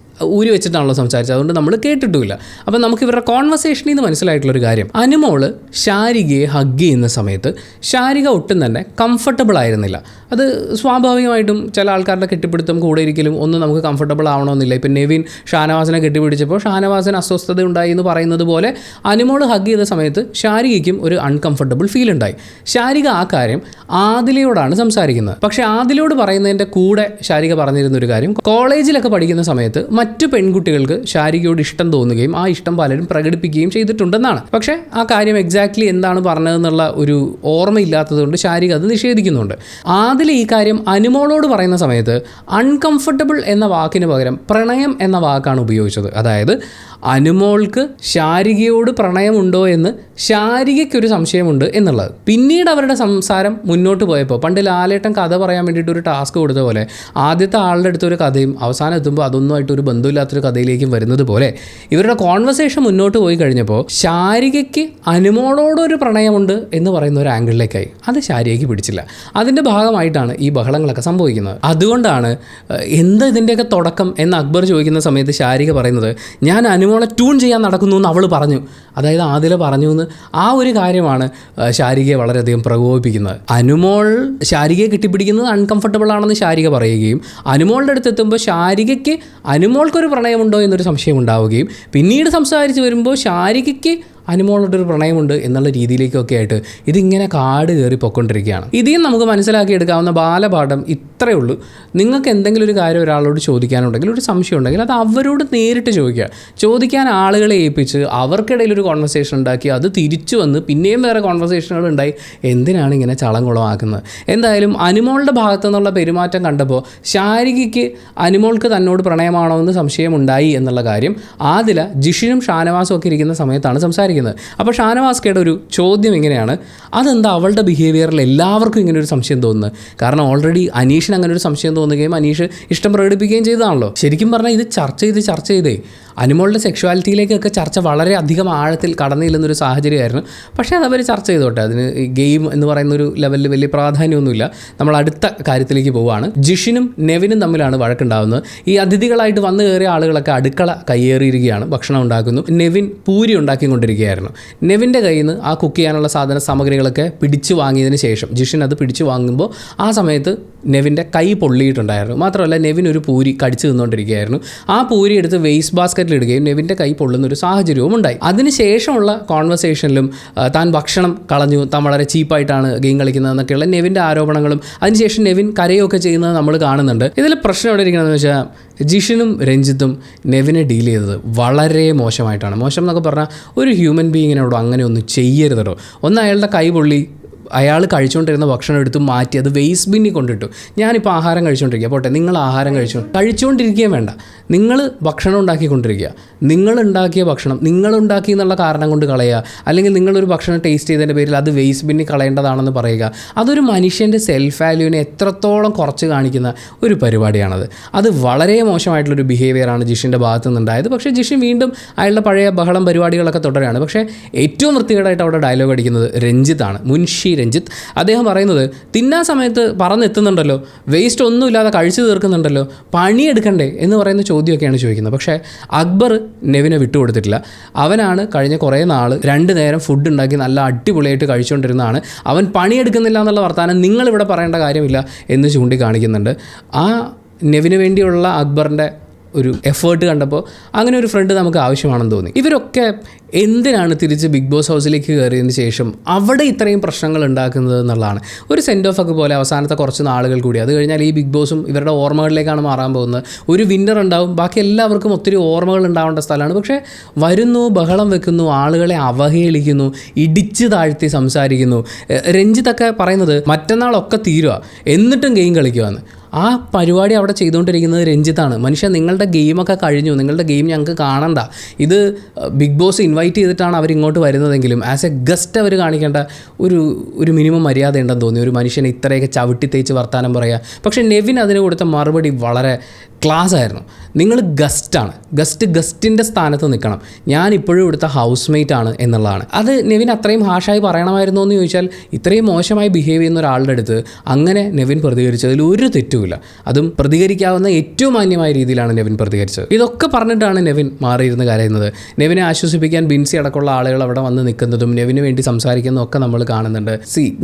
ഊരി വെച്ചിട്ടാണല്ലോ സംസാരിച്ചത്, അതുകൊണ്ട് നമ്മൾ കേട്ടിട്ടുമില്ല. അപ്പം നമുക്ക് ഇവരുടെ കോൺവെർസേഷനിൽ നിന്ന് മനസ്സിലായിട്ടുള്ളൊരു കാര്യം, അനിമോള് ശാരികയെ ഹഗ് ചെയ്യുന്ന സമയത്ത് ശാരിക ഒട്ടും തന്നെ കംഫർട്ടബിൾ ആയിരുന്നില്ല. അത് സ്വാഭാവികമായിട്ടും ചില ആൾക്കാരുടെ കെട്ടിപ്പിടുത്തം കൂടെ ഇരിക്കലും ഒന്നും നമുക്ക് കംഫർട്ടബിൾ ആവണമെന്നില്ല. ഇപ്പം നെവിൻ ഷാനവാസിനെ കെട്ടിപ്പിടിച്ചപ്പോൾ ഷാനവാസിന് അസ്വസ്ഥത ഉണ്ടായി എന്ന് പറയുന്നത് പോലെ അനിമോൾ ഹഗ് ചെയ്ത സമയത്ത് ശാരികയ്ക്കും ഒരു അൺകംഫർട്ടബിൾ ഫീൽ ഉണ്ടായി. ശാരിക ആ കാര്യം ആദിലയോടാണ് സംസാരിക്കുന്നത്. പക്ഷേ ആദിലയോട് പറയുന്നതിൻ്റെ കൂടെ ശാരിക പറഞ്ഞിരുന്നൊരു കാര്യം, കോളേജിലൊക്കെ പഠിക്കുന്ന സമയത്ത് മറ്റു പെൺകുട്ടികൾക്ക് ശാരികയോട് ഇഷ്ടം തോന്നുകയും ആ ഇഷ്ടം പലരും പ്രകടിപ്പിക്കുകയും ചെയ്തിട്ടുണ്ടെന്നാണ്. പക്ഷേ ആ കാര്യം എക്സാക്ട്ലി എന്താണ് പറഞ്ഞതെന്നുള്ള ഒരു ഓർമ്മയില്ലാത്തതുകൊണ്ട് ശാരിക അത് നിഷേധിക്കുന്നുണ്ട്. ആദിൽ ഈ കാര്യം അനുമോളോട് പറയുന്ന സമയത്ത് അൺകംഫർട്ടബിൾ എന്ന വാക്കിന് പകരം പ്രണയം എന്ന വാക്കാണ് ഉപയോഗിച്ചത്. അതായത് അനുമോൾക്ക് ശാരികയോട് പ്രണയമുണ്ടോ എന്ന് ശാരികയ്ക്കൊരു സംശയമുണ്ട് എന്നുള്ളത്. പിന്നീട് അവരുടെ സംസാരം മുന്നോട്ട് പോയപ്പോൾ പണ്ട് ലാലേട്ടൻ കഥ പറയാൻ വേണ്ടിയിട്ട് ഒരു ടാസ്ക് കൊടുത്ത പോലെ ആദ്യത്തെ ആളുടെ അടുത്തൊരു കഥയും അവസാനം എത്തുമ്പോൾ അതൊന്നുമായിട്ട് ഒരു ബന്ധമില്ലാത്തൊരു കഥയിലേക്കും വരുന്നത് പോലെ ഇവരുടെ കോൺവെർസേഷൻ മുന്നോട്ട് പോയി കഴിഞ്ഞപ്പോൾ ശാരികയ്ക്ക് അനുമോളോടൊരു പ്രണയമുണ്ട് എന്ന് പറയുന്ന ഒരു ആംഗിളിലേക്കായി. അത് ശാരികയ്ക്ക് പിടിച്ചില്ല. അതിൻ്റെ ഭാഗമായിട്ടാണ് ഈ ബഹളങ്ങളൊക്കെ സംഭവിക്കുന്നത്. അതുകൊണ്ടാണ് എന്താ ഇതിൻ്റെയൊക്കെ തുടക്കം എന്ന് അക്ബർ ചോദിക്കുന്ന സമയത്ത് ശാരിക പറയുന്നത് ഞാൻ അനുമോളെ ട്യൂൺ ചെയ്യാൻ നടക്കുന്നു എന്ന് അവൾ പറഞ്ഞു. അതായത് ആദില പറഞ്ഞു എന്ന് ആ ഒരു കാര്യമാണ് ശാരികയെ വളരെയധികം പ്രകോപിപ്പിക്കുന്നത്. അനുമോൾ ശാരികയെ കെട്ടിപ്പിടിക്കുന്നത് അൺകംഫർട്ടബിൾ ആണെന്ന് ശാരിക പറയുകയും അനുമോളുടെ അടുത്ത് എത്തുമ്പോൾ ശാരികയ്ക്ക് അനുമോൾക്കൊരു പ്രണയമുണ്ടോ എന്നൊരു സംശയം ഉണ്ടാവുകയും പിന്നീട് സംസാരിച്ച് വരുമ്പോൾ ശാരികയ്ക്ക് അനുമോളോടൊരു പ്രണയമുണ്ട് എന്നുള്ള രീതിയിലേക്കൊക്കെ ആയിട്ട് ഇതിങ്ങനെ കാട് കയറി പൊയ്ക്കൊണ്ടിരിക്കുകയാണ്. ഇതിൽ നമുക്ക് മനസ്സിലാക്കിയെടുക്കാവുന്ന ബാലപാഠം ഇത്രയേ ഉള്ളൂ. നിങ്ങൾക്ക് എന്തെങ്കിലും ഒരു കാര്യം ഒരാളോട് ചോദിക്കാനുണ്ടെങ്കിൽ ഒരു സംശയം ഉണ്ടെങ്കിൽ അത് അവരോട് നേരിട്ട് ചോദിക്കുക. ചോദിക്കാൻ ആളുകളെ ഏൽപ്പിച്ച് അവർക്കിടയിൽ ഒരു കോൺവെർസേഷൻ ഉണ്ടാക്കി അത് തിരിച്ചു വന്ന് പിന്നെയും വേറെ കോൺവെർസേഷനുകൾ ഉണ്ടായി എന്തിനാണ് ഇങ്ങനെ ചളംകുളമാക്കുന്നത്? എന്തായാലും അനുമോളുടെ ഭാഗത്തു നിന്നുള്ള പെരുമാറ്റം കണ്ടപ്പോൾ ശാരികയ്ക്ക് അനുമോൾക്ക് തന്നോട് പ്രണയമാണോ എന്ന് സംശയമുണ്ടായി എന്നുള്ള കാര്യം ആദില ജിഷിനും ഷാനവാസും ഒക്കെ ഇരിക്കുന്ന സമയത്താണ് സംസാരിക്കുന്നത്. അപ്പോൾ ഷാനവാസ്കയുടെ ഒരു ചോദ്യം ഇങ്ങനെയാണ്, അതെന്താ അവളുടെ ബിഹേവിയറിൽ എല്ലാവർക്കും ഇങ്ങനെ ഒരു സംശയം തോന്നുന്നത്? കാരണം ഓൾറെഡി അനീഷിന് അങ്ങനെ ഒരു സംശയം തോന്നുകയും അനീഷ് ഇഷ്ടം പ്രകടിപ്പിക്കുകയും ചെയ്തതാണല്ലോ. ശരിക്കും പറഞ്ഞാൽ ഇത് ചർച്ച ചെയ്തേ അനുമോളുടെ സെക്ഷുവാലിറ്റിയിലേക്കൊക്കെ ചർച്ച വളരെ അധികം ആഴത്തിൽ കടന്നില്ലെന്നൊരു സാഹചര്യമായിരുന്നു. പക്ഷേ അതവർ ചർച്ച ചെയ്തോട്ടെ, അതിന് ഗെയിം എന്ന് പറയുന്ന ഒരു ലെവലിൽ വലിയ പ്രാധാന്യമൊന്നുമില്ല. നമ്മൾ അടുത്ത കാര്യത്തിലേക്ക് പോവുകയാണ്. ജിഷിനും നെവിനും തമ്മിലാണ് വഴക്കുണ്ടാകുന്നത്. ഈ അതിഥികളായിട്ട് വന്നു കയറിയ ആളുകളൊക്കെ അടുക്കള കയ്യേറിയിരിക്കുകയാണ്, ഭക്ഷണം ഉണ്ടാക്കുന്നു. നെവിൻ പൂരി ഉണ്ടാക്കിക്കൊണ്ടിരിക്കുകയായിരുന്നു. നെവിൻ്റെ കയ്യിൽ നിന്ന് ആ കുക്ക് ചെയ്യാനുള്ള സാധന സാമഗ്രികളൊക്കെ പിടിച്ചു വാങ്ങിയതിന് ശേഷം ജിഷിൻ അത് പിടിച്ചു വാങ്ങുമ്പോൾ ആ സമയത്ത് നെവിൻ്റെ കൈ പൊള്ളിയിട്ടുണ്ടായിരുന്നു. മാത്രമല്ല നെവിൻ ഒരു പൂരി കടിച്ചു തിന്നുകൊണ്ടിരിക്കുകയായിരുന്നു. ആ പൂരി എടുത്ത് വേസ്റ്റ് ബാസ്ക്കറ്റിലിടുകയും നെവിൻ്റെ കൈ പൊള്ളുന്നൊരു സാഹചര്യവും ഉണ്ടായി. അതിനുശേഷമുള്ള കോൺവെർസേഷനിലും താൻ ഭക്ഷണം കളഞ്ഞു, താൻ വളരെ ചീപ്പായിട്ടാണ് ഗെയിം കളിക്കുന്നതെന്നൊക്കെയുള്ള നെവിൻ്റെ ആരോപണങ്ങളും അതിനുശേഷം നെവിൻ കരയൊക്കെ ചെയ്യുന്നത് നമ്മൾ കാണുന്നുണ്ട്. ഇതിൽ പ്രശ്നം എവിടെ ഇരിക്കണമെന്ന് വെച്ചാൽ ജിഷിനും രഞ്ജിത്തും നെവിനെ ഡീൽ ചെയ്തത് വളരെ മോശമായിട്ടാണ്. മോശം എന്നൊക്കെ പറഞ്ഞാൽ ഒരു ഹ്യൂമൻ ബീയിങ്ങിനോട് അങ്ങനെ ഒന്നും ചെയ്യരുതോ. ഒന്ന് അയാളുടെ കൈ പൊള്ളി, അയാൾ കഴിച്ചുകൊണ്ടിരുന്ന ഭക്ഷണം എടുത്ത് മാറ്റി അത് വേസ്റ്റ് ബിന്നിൽ കൊണ്ടിട്ടു. ഞാനിപ്പോൾ ആഹാരം കഴിച്ചുകൊണ്ടിരിക്കുക, പോട്ടെ നിങ്ങൾ ആഹാരം കഴിച്ചുകൊണ്ടിരിക്കുകയും വേണ്ട, നിങ്ങൾ ഭക്ഷണം ഉണ്ടാക്കിക്കൊണ്ടിരിക്കുക. നിങ്ങളുണ്ടാക്കിയ ഭക്ഷണം നിങ്ങളുണ്ടാക്കി എന്നുള്ള കാരണം കൊണ്ട് കളയുക, അല്ലെങ്കിൽ നിങ്ങളൊരു ഭക്ഷണം ടേസ്റ്റ് ചെയ്തതിൻ്റെ പേരിൽ അത് വേസ്റ്റ് ബിന്നിൽ കളയേണ്ടതാണെന്ന് പറയുക, അതൊരു മനുഷ്യൻ്റെ സെൽഫ് വാല്യൂവിനെ എത്രത്തോളം കുറച്ച് കാണിക്കുന്ന ഒരു പരിപാടിയാണത്. അത് വളരെ മോശമായിട്ടുള്ളൊരു ബിഹേവിയറാണ് ജിഷിൻ്റെ ഭാഗത്തു നിന്നുണ്ടായത്. പക്ഷേ ജിഷിൻ വീണ്ടും അയാളുടെ പഴയ ബഹളം പരിപാടികളൊക്കെ തുടരുകയാണ്. പക്ഷേ ഏറ്റവും വൃത്തികേടായിട്ട് അവിടെ ഡയലോഗ് അടിക്കുന്നത് രഞ്ജിത്താണ്, മുൻഷി രഞ്ജിത്ത്. അദ്ദേഹം പറയുന്നത് തിന്നാൻ സമയത്ത് പറന്നെത്തുന്നുണ്ടല്ലോ, വേസ്റ്റ് ഒന്നുമില്ലാതെ കഴിച്ചു തീർക്കുന്നുണ്ടല്ലോ, പണിയെടുക്കണ്ടേ എന്ന് പറയുന്ന ചോദ്യമൊക്കെയാണ് ചോദിക്കുന്നത്. പക്ഷേ അക്ബർ നെവിനെ വിട്ടുകൊടുത്തിട്ടില്ല. അവനാണ് കഴിഞ്ഞ കുറേ നാൾ 2 നേരം ഫുഡ് ഉണ്ടാക്കി നല്ല അടിപൊളിയായിട്ട് കഴിച്ചുകൊണ്ടിരുന്നതാണ്. അവൻ പണിയെടുക്കുന്നില്ല എന്നുള്ള വർത്താനം നിങ്ങളിവിടെ പറയേണ്ട കാര്യമില്ല എന്ന് ചൂണ്ടിക്കാണിക്കുന്നുണ്ട്. ആ നെവിന് വേണ്ടിയുള്ള അക്ബറിൻ്റെ ഒരു എഫേർട്ട് കണ്ടപ്പോൾ അങ്ങനെ ഒരു ഫ്രണ്ട് നമുക്ക് ആവശ്യമാണെന്ന് തോന്നി. ഇവരൊക്കെ എന്തിനാണ് തിരിച്ച് ബിഗ് ബോസ് ഹൗസിലേക്ക് കയറിയതിന് ശേഷം അവിടെ ഇത്രയും പ്രശ്നങ്ങൾ ഉണ്ടാക്കുന്നത് എന്നുള്ളതാണ്. ഒരു സെൻഡ് ഓഫ് ഒക്കെ പോലെ അവസാനത്തെ കുറച്ച് നാളുകൾ കൂടി, അത് കഴിഞ്ഞാൽ ഈ ബിഗ് ബോസും ഇവരുടെ ഓർമ്മകളിലേക്കാണ് മാറാൻ പോകുന്നത്. ഒരു വിന്നർ ഉണ്ടാവും, ബാക്കി എല്ലാവർക്കും ഒത്തിരി ഓർമ്മകൾ ഉണ്ടാവേണ്ട സ്ഥലമാണ്. പക്ഷേ വരുന്നു, ബഹളം വെക്കുന്നു, ആളുകളെ അവഹേളിക്കുന്നു, ഇടിച്ച് താഴ്ത്തി സംസാരിക്കുന്നു. രഞ്ജിത്തൊക്കെ പറയുന്നത് മറ്റന്നാളൊക്കെ തീരുക എന്നിട്ടും ഗെയിം കളിക്കുവാന്ന്. ആ പരിപാടി അവിടെ ചെയ്തുകൊണ്ടിരിക്കുന്നത് രഞ്ജിത്താണ്. മനുഷ്യൻ നിങ്ങളുടെ ഗെയിമൊക്കെ കഴിഞ്ഞു, നിങ്ങളുടെ ഗെയിം ഞങ്ങൾക്ക് കാണണ്ട. ഇത് ബിഗ് ബോസ് ഇൻവൈറ്റ് ചെയ്തിട്ടാണ് അവരിങ്ങോട്ട് വരുന്നതെങ്കിലും ആസ് എ ഗസ്റ്റ് അവർ കാണിക്കേണ്ട ഒരു മിനിമം മര്യാദ ഉണ്ടെന്ന് തോന്നി. ഒരു മനുഷ്യനെ ഇത്രയൊക്കെ ചവിട്ടി തേച്ച് വർത്താനം പറയുക. പക്ഷേ നെവിൻ അതിന് കൊടുത്ത മറുപടി വളരെ ക്ലാസ് ആയിരുന്നു. നിങ്ങൾ ഗസ്റ്റാണ്, ഗസ്റ്റിൻ്റെ സ്ഥാനത്ത് നിൽക്കണം, ഞാൻ ഇപ്പോഴും ഇവിടുത്തെ ഹൗസ് മേറ്റ് ആണ് എന്നുള്ളതാണ്. അത് നെവിൻ അത്രയും ഹാഷായി പറയണമായിരുന്നോ എന്ന് ചോദിച്ചാൽ ഇത്രയും മോശമായി ബിഹേവ് ചെയ്യുന്ന ഒരാളുടെ അടുത്ത് അങ്ങനെ നെവിൻ പ്രതികരിച്ചതിൽ ഒരു തെറ്റുമില്ല. അതും പ്രതികരിക്കാവുന്ന ഏറ്റവും മാന്യമായ രീതിയിലാണ് നെവിൻ പ്രതികരിച്ചത്. ഇതൊക്കെ പറഞ്ഞിട്ടാണ് നെവിൻ മാറിയിരുന്ന് കരയുന്നത്. നെവിനെ ആശ്വസിപ്പിക്കാൻ ബിൻസി അടക്കമുള്ള ആളുകൾ അവിടെ വന്ന് നിൽക്കുന്നതും നെവിന് വേണ്ടി സംസാരിക്കുന്നതും ഒക്കെ നമ്മൾ കാണുന്നുണ്ട്.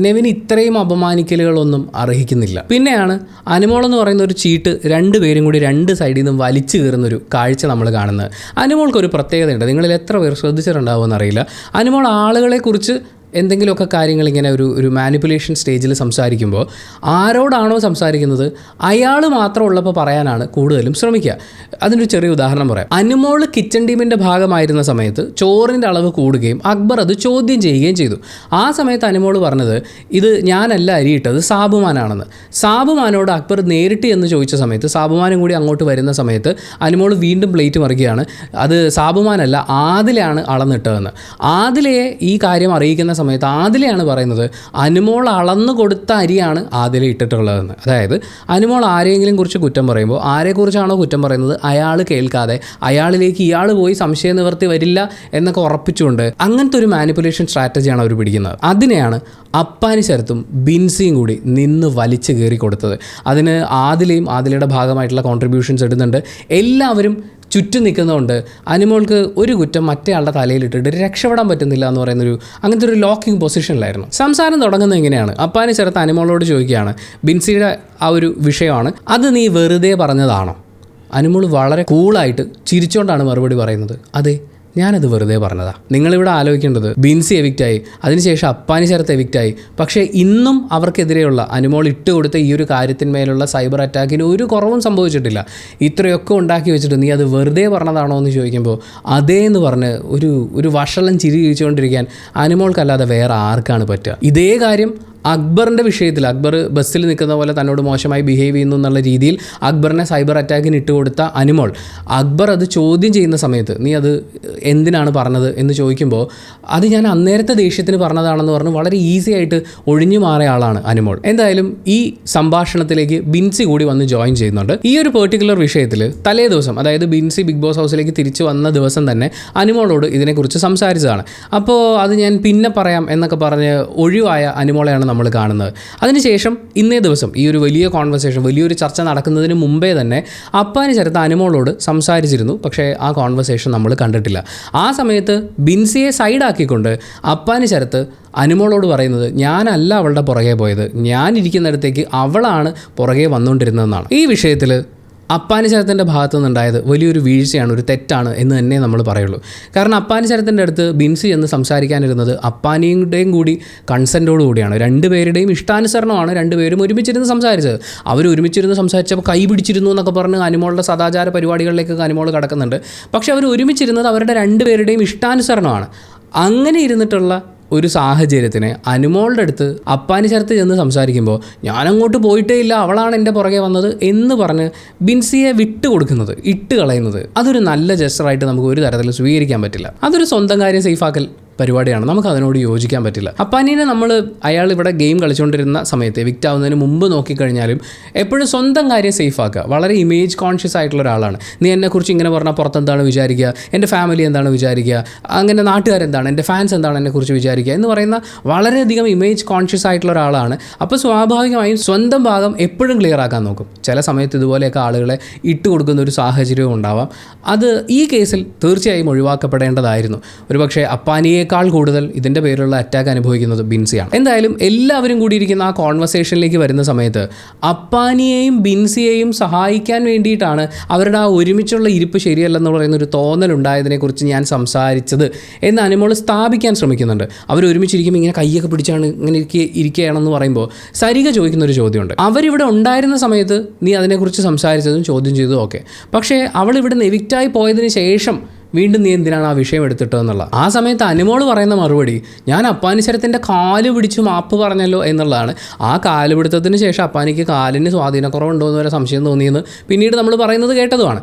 നെവിൻ ഇത്രയും അപമാനിക്കലുകളൊന്നും അർഹിക്കുന്നില്ല. പിന്നെയാണ് അനുമോൾ എന്ന് പറയുന്ന ഒരു ചീട്ട് 2 പേരും കൂടി 2 സൈഡിൽ നിന്നും വലിച്ചു കയറുന്നൊരു കാഴ്ച നമ്മൾ കാണുന്നത്. അനുമോൾക്കൊരു പ്രത്യേകതയുണ്ട്, നിങ്ങളിൽ എത്ര പേർ ശ്രദ്ധിച്ചിട്ടുണ്ടാവുമെന്ന് അറിയില്ല. അനുമോൾ ആളുകളെക്കുറിച്ച് എന്തെങ്കിലുമൊക്കെ കാര്യങ്ങൾ ഇങ്ങനെ ഒരു മാനിപ്പുലേഷൻ സ്റ്റേജിൽ സംസാരിക്കുമ്പോൾ ആരോടാണോ സംസാരിക്കുന്നത് അയാൾ മാത്രം ഉള്ളപ്പോൾ പറയാനാണ് കൂടുതലും ശ്രമിക്കുക. അതിനൊരു ചെറിയ ഉദാഹരണം പറയാം. അനുമോൾ കിച്ചൺ ടീമിൻ്റെ ഭാഗമായിരുന്ന സമയത്ത് ചോറിൻ്റെ അളവ് കൂടുകയും അക്ബർ അത് ചോദ്യം ചെയ്യുകയും ചെയ്തു. ആ സമയത്ത് അനുമോൾ പറഞ്ഞത് ഇത് ഞാനല്ല അരിയിട്ടത് സാബുമാനാണെന്ന്. സാബുമാനോട് അക്ബർ നേരിട്ട് എന്ന് ചോദിച്ച സമയത്ത് സാബുമാനും കൂടി അങ്ങോട്ട് വരുന്ന സമയത്ത് അനുമോൾ വീണ്ടും പ്ലേറ്റ് മറിക്കുകയാണ്. അത് സാബുമാനല്ല ആദിലയാണ് അളന്നിട്ടതെന്ന്. ആദിലയെ ഈ കാര്യം അറിയിക്കുന്ന സമയത്ത് ആദിലയാണ് പറയുന്നത് അനുമോൾ അളന്നു കൊടുത്ത അരിയാണ് ആദില ഇട്ടിട്ടുള്ളതെന്ന്. അതായത് അനുമോൾ ആരെങ്കിലും കുറിച്ച് കുറ്റം പറയുമ്പോൾ ആരെക്കുറിച്ചാണോ കുറ്റം പറയുന്നത് അയാൾ കേൾക്കാതെ അയാളിലേക്ക് ഇയാൾ പോയി സംശയ നിവർത്തി വരില്ല എന്നൊക്കെ ഉറപ്പിച്ചുകൊണ്ട് അങ്ങനത്തെ ഒരു മാനിപ്പുലേഷൻ സ്ട്രാറ്റജിയാണ് അവർ പിടിക്കുന്നത്. അതിനെയാണ് അപ്പാനി ശരത്തും ബിൻസിയും കൂടി നിന്ന് വലിച്ചു കയറി കൊടുത്തത്. അതിന് ആദിലയുടെ ഭാഗമായിട്ടുള്ള കോൺട്രിബ്യൂഷൻസ് ഇടുന്നുണ്ട്. എല്ലാവരും ചുറ്റും നിൽക്കുന്നതുകൊണ്ട് അനുമോൾക്ക് ഒരു കുറ്റം മറ്റേ ആളുടെ തലയിലിട്ടിട്ട് രക്ഷപ്പെടാൻ പറ്റുന്നില്ല എന്ന് പറയുന്നൊരു അങ്ങനത്തെ ഒരു ലോക്കിംഗ് പൊസിഷനിലായിരുന്നു. സംസാരം തുടങ്ങുന്നത് എങ്ങനെയാണ്? അപ്പാനി ശരത്ത് അനുമോളോട് ചോദിക്കുകയാണ് ബിൻസിയുടെ ആ ഒരു വിഷയമാണ്, അത് നീ വെറുതെ പറഞ്ഞതാണോ? അനുമോൾ വളരെ കൂളായിട്ട് ചിരിച്ചുകൊണ്ടാണ് മറുപടി പറയുന്നത്, അതെ ഞാനത് വെറുതെ പറഞ്ഞതാ. നിങ്ങളിവിടെ ആലോചിക്കേണ്ടത് ബിൻസി എവിക്റ്റായി, അതിനുശേഷം അപ്പാനി ശരത്ത് എവിക്റ്റായി. പക്ഷേ ഇന്നും അവർക്കെതിരെയുള്ള അനുമോൾ ഇട്ട് കൊടുത്ത ഈ ഒരു കാര്യത്തിന്മേലുള്ള സൈബർ അറ്റാക്കിന് ഒരു കുറവും സംഭവിച്ചിട്ടില്ല. ഇത്രയൊക്കെ ഉണ്ടാക്കി വെച്ചിട്ട് നീ അത് വെറുതെ പറഞ്ഞതാണോ എന്ന് ചോദിക്കുമ്പോൾ അതേ എന്ന് പറഞ്ഞ് ഒരു വഷളം ചിരി ചിരിച്ചുകൊണ്ടിരിക്കാൻ അനുമോൾക്കല്ലാതെ വേറെ ആർക്കാണ് പറ്റുക? ഇതേ കാര്യം അക്ബറിൻ്റെ വിഷയത്തിൽ അക്ബർ ബസ്സിൽ നിൽക്കുന്ന പോലെ തന്നോട് മോശമായി ബിഹേവ് ചെയ്യുന്നു എന്നുള്ള രീതിയിൽ അക്ബറിനെ സൈബർ അറ്റാക്കിന് ഇട്ട് കൊടുത്ത അനുമോൾ അക്ബർ അത് ചോദ്യം ചെയ്യുന്ന സമയത്ത് നീ അത് എന്തിനാണ് പറഞ്ഞത് എന്ന് ചോദിക്കുമ്പോൾ അത് ഞാൻ അന്നേരത്തെ ദേഷ്യത്തിന് പറഞ്ഞതാണെന്ന് പറഞ്ഞ് വളരെ ഈസി ആയിട്ട് ഒഴിഞ്ഞു മാറിയ ആളാണ് അനുമോൾ. എന്തായാലും ഈ സംഭാഷണത്തിലേക്ക് ബിൻസി കൂടി വന്ന് ജോയിൻ ചെയ്യുന്നുണ്ട്. ഈ ഒരു പെർട്ടിക്കുലർ വിഷയത്തിൽ തലേ ദിവസം, അതായത് ബിൻസി ബിഗ് ബോസ് ഹൗസിലേക്ക് തിരിച്ചു വന്ന ദിവസം തന്നെ അനുമോളോട് ഇതിനെക്കുറിച്ച് സംസാരിച്ചതാണ്. അപ്പോൾ അത് ഞാൻ പിന്നെ പറയാം എന്നൊക്കെ പറഞ്ഞ് ഒഴിവായ അനുമോളെയാണ് നമ്മൾ കാണുന്നത്. അതിനുശേഷം ഇന്നേ ദിവസം ഈ ഒരു വലിയ കോൺവെർസേഷൻ, വലിയൊരു ചർച്ച നടക്കുന്നതിന് മുമ്പേ തന്നെ അപ്പാനി ശരത്ത് അനുമോളോട് സംസാരിച്ചിരുന്നു. പക്ഷേ ആ കോൺവെർസേഷൻ നമ്മൾ കണ്ടിട്ടില്ല. ആ സമയത്ത് ബിൻസിയെ സൈഡാക്കിക്കൊണ്ട് അപ്പാനി ശരത്ത് അനുമോളോട് പറയുന്നത് ഞാനല്ല അവളുടെ പുറകെ പോയത്, ഞാൻ ഇരിക്കുന്നിടത്തേക്ക് അവളാണ് പുറകെ വന്നുകൊണ്ടിരുന്നതെന്നാണ്. ഈ വിഷയത്തിൽ അപ്പാനി ശരത്തിൻ്റെ ഭാഗത്തു നിന്നുണ്ടായത് വലിയൊരു വീഴ്ചയാണ്, ഒരു തെറ്റാണ് എന്ന് തന്നെ നമ്മൾ പറയുള്ളൂ. കാരണം അപ്പാനി ശരത്തിൻ്റെ അടുത്ത് ബിൻസി എന്ന് സംസാരിക്കാനിരുന്നത് അപ്പാനിയുടെയും കൂടി കൺസെൻറ്റോടു കൂടിയാണ്. രണ്ടുപേരുടെയും ഇഷ്ടാനുസരണമാണ് രണ്ടുപേരും ഒരുമിച്ചിരുന്ന് സംസാരിച്ചത്. അവർ ഒരുമിച്ചിരുന്ന് സംസാരിച്ചപ്പോൾ കൈ പിടിച്ചിരുന്നു എന്നൊക്കെ പറഞ്ഞ് അനുമോളുടെ സദാചാര പരിപാടികളിലേക്ക് അനുമോൾ കിടക്കുന്നുണ്ട്. പക്ഷേ അവർ ഒരുമിച്ചിരുന്നത് അവരുടെ രണ്ടുപേരുടെയും ഇഷ്ടാനുസരണമാണ്. അങ്ങനെ ഇരുന്നിട്ടുള്ള ഒരു സാഹചര്യത്തിന് അനുമോളുടെ അടുത്ത് അപ്പാനി ശരത്ത് ചെന്ന് സംസാരിക്കുമ്പോൾ ഞാനങ്ങോട്ട് പോയിട്ടേ ഇല്ല, അവളാണ് എൻ്റെ പുറകെ വന്നത് എന്ന് പറഞ്ഞ് ബിൻസിയെ വിട്ടുകൊടുക്കുന്നത്, ഇട്ട് കളയുന്നത്, അതൊരു നല്ല ജസ്റ്ററായിട്ട് നമുക്ക് ഒരു തരത്തിലും സ്വീകരിക്കാൻ പറ്റില്ല. അതൊരു സ്വന്തം കാര്യം സേഫാക്കൽ പരിപാടിയാണ്. നമുക്ക് അതിനോട് യോജിക്കാൻ പറ്റില്ല. അപ്പാനീനെ അയാൾ ഇവിടെ ഗെയിം കളിച്ചുകൊണ്ടിരുന്ന സമയത്ത് എവിക്റ്റ് ആവുന്നതിന് മുമ്പ് നോക്കിക്കഴിഞ്ഞാലും എപ്പോഴും സ്വന്തം കാര്യം സേഫ് ആക്കുക. വളരെ ഇമേജ് കോൺഷ്യസ് ആയിട്ടുള്ള ഒരാളാണ്. നീ എന്നെക്കുറിച്ച് ഇങ്ങനെ പറഞ്ഞാൽ പുറത്തെന്താണ് വിചാരിക്കുക, എൻ്റെ ഫാമിലി എന്താണ് വിചാരിക്കുക, അങ്ങനെ നാട്ടുകാരെന്താണ്, എൻ്റെ ഫാൻസ് എന്താണ് എന്നെക്കുറിച്ച് വിചാരിക്കുക എന്ന് പറയുന്ന വളരെയധികം ഇമേജ് കോൺഷ്യസ് ആയിട്ടുള്ള ഒരാളാണ്. അപ്പോൾ സ്വാഭാവികമായും സ്വന്തം ഭാഗം എപ്പോഴും ക്ലിയർ ആക്കാൻ നോക്കും. ചില സമയത്ത് ഇതുപോലെയൊക്കെ ആളുകളെ ഇട്ട് കൊടുക്കുന്ന ഒരു സാഹചര്യവും ഉണ്ടാവാം. അത് ഈ കേസിൽ തീർച്ചയായും ഒഴിവാക്കപ്പെടേണ്ടതായിരുന്നു. ഒരുപക്ഷെ അപ്പാനിയെ കൂടുതൽ ഇതിൻ്റെ പേരിലുള്ള അറ്റാക്ക് അനുഭവിക്കുന്നത് ബിൻസിയാണ്. എന്തായാലും എല്ലാവരും കൂടിയിരിക്കുന്ന ആ കോൺവെർസേഷനിലേക്ക് വരുന്ന സമയത്ത് അപ്പാനിയെയും ബിൻസിയെയും സഹായിക്കാൻ വേണ്ടിയിട്ടാണ് അവരുടെ ആ ഒരുമിച്ചുള്ള ഇരിപ്പ് ശരിയല്ലെന്ന് പറയുന്ന ഒരു തോന്നലുണ്ടായതിനെക്കുറിച്ച് ഞാൻ സംസാരിച്ചത് എന്ന് അനുമോൾ സ്ഥാപിക്കാൻ ശ്രമിക്കുന്നുണ്ട്. അവർ ഒരുമിച്ചിരിക്കുമ്പോൾ ഇങ്ങനെ കൈയൊക്കെ പിടിച്ചാണ് ഇങ്ങനെ ഇരിക്കുകയാണെന്ന് പറയുമ്പോൾ സരിക ചോദിക്കുന്നൊരു ചോദ്യമുണ്ട്. അവരിവിടെ ഉണ്ടായിരുന്ന സമയത്ത് നീ അതിനെക്കുറിച്ച് സംസാരിച്ചതും ചോദ്യം ചെയ്തതും ഓക്കെ, പക്ഷേ അവൾ ഇവിടെ നിന്ന് എവിക്റ്റായി പോയതിന് ശേഷം വീണ്ടും നീ എന്തിനാണ് ആ വിഷയം എടുത്തിട്ടതെന്നുള്ള. ആ സമയത്ത് അനുമോൾ പറയുന്ന മറുപടി ഞാൻ അപ്പാനി ശരത്തിൻ്റെ കാല് പിടിച്ച് മാപ്പ് പറഞ്ഞല്ലോ എന്നുള്ളതാണ്. ആ കാല് പിടുത്തത്തിന് ശേഷം അപ്പാനിക്ക് കാലിന് സ്വാധീനക്കുറവുണ്ടോ എന്ന് വരെ സംശയം തോന്നിയെന്ന് പിന്നീട് നമ്മൾ പറയുന്നത് കേട്ടതുമാണ്.